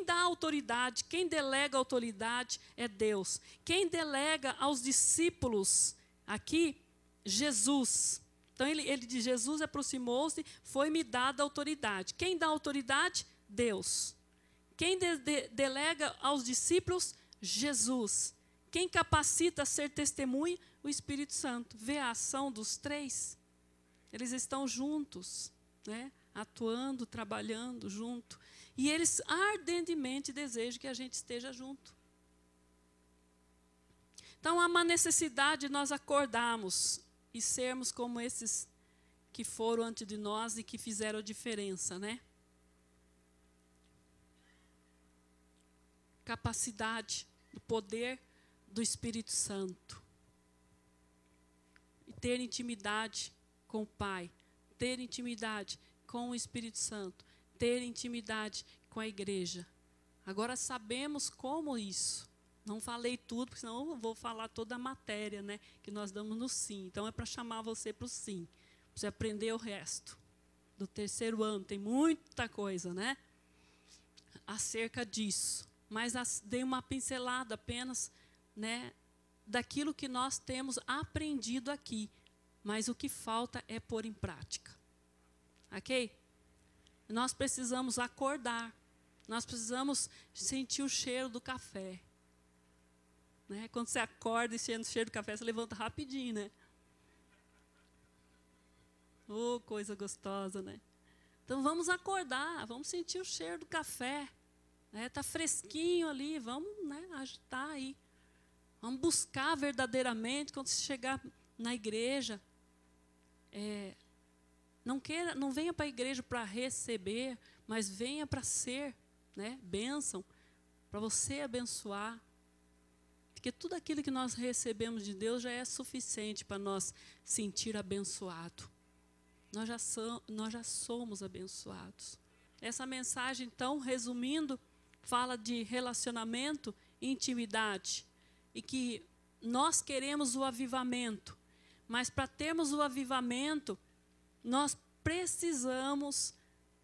dá autoridade, quem delega autoridade é Deus. Quem delega aos discípulos, aqui, Jesus. Então, ele diz, Jesus aproximou-se, foi-me dada autoridade. Quem dá autoridade? Deus. Quem delega aos discípulos? Jesus. quem capacita a ser testemunha? O Espírito Santo. Vê a ação dos três? Eles estão juntos, né? Atuando, trabalhando junto. E eles ardentemente desejam que a gente esteja junto. Então, há uma necessidade de nós acordarmos e sermos como esses que foram antes de nós e que fizeram a diferença, né? Capacidade, o poder do Espírito Santo. E ter intimidade com o Pai, ter intimidade com o Espírito Santo, ter intimidade com a igreja. Agora sabemos como isso. Não falei tudo, porque senão eu vou falar toda a matéria, né, que nós damos no SIM. Então é para chamar você para o SIM, para você aprender o resto. Do terceiro ano, tem muita coisa, né, acerca disso. Mas dei uma pincelada apenas, né, daquilo que nós temos aprendido aqui. Mas o que falta é pôr em prática. Ok? Nós precisamos acordar. Nós precisamos sentir o cheiro do café. Né? Quando você acorda e sente o cheiro do café, você levanta rapidinho, né? Oh, coisa gostosa, né? Então vamos acordar, vamos sentir o cheiro do café. Está fresquinho ali, vamos, né, agitar aí. Vamos buscar verdadeiramente, quando você chegar na igreja, não venha para a igreja para receber, mas venha para ser, né, bênção, para você abençoar. Porque tudo aquilo que nós recebemos de Deus já é suficiente para nós sentir abençoado. Nós já somos abençoados. Essa mensagem, então, resumindo, fala de relacionamento e intimidade. E que nós queremos o avivamento. Mas para termos o avivamento, nós precisamos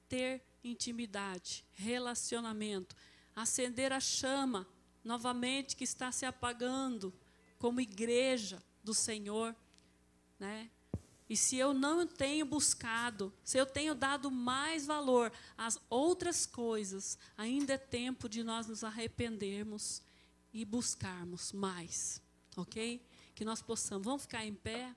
ter intimidade, relacionamento. Acender a chama, novamente, que está se apagando, como igreja do Senhor. Né? E se eu não tenho buscado, se eu tenho dado mais valor às outras coisas, ainda é tempo de nós nos arrependermos e buscarmos mais, ok? Que nós possamos. Vamos ficar em pé.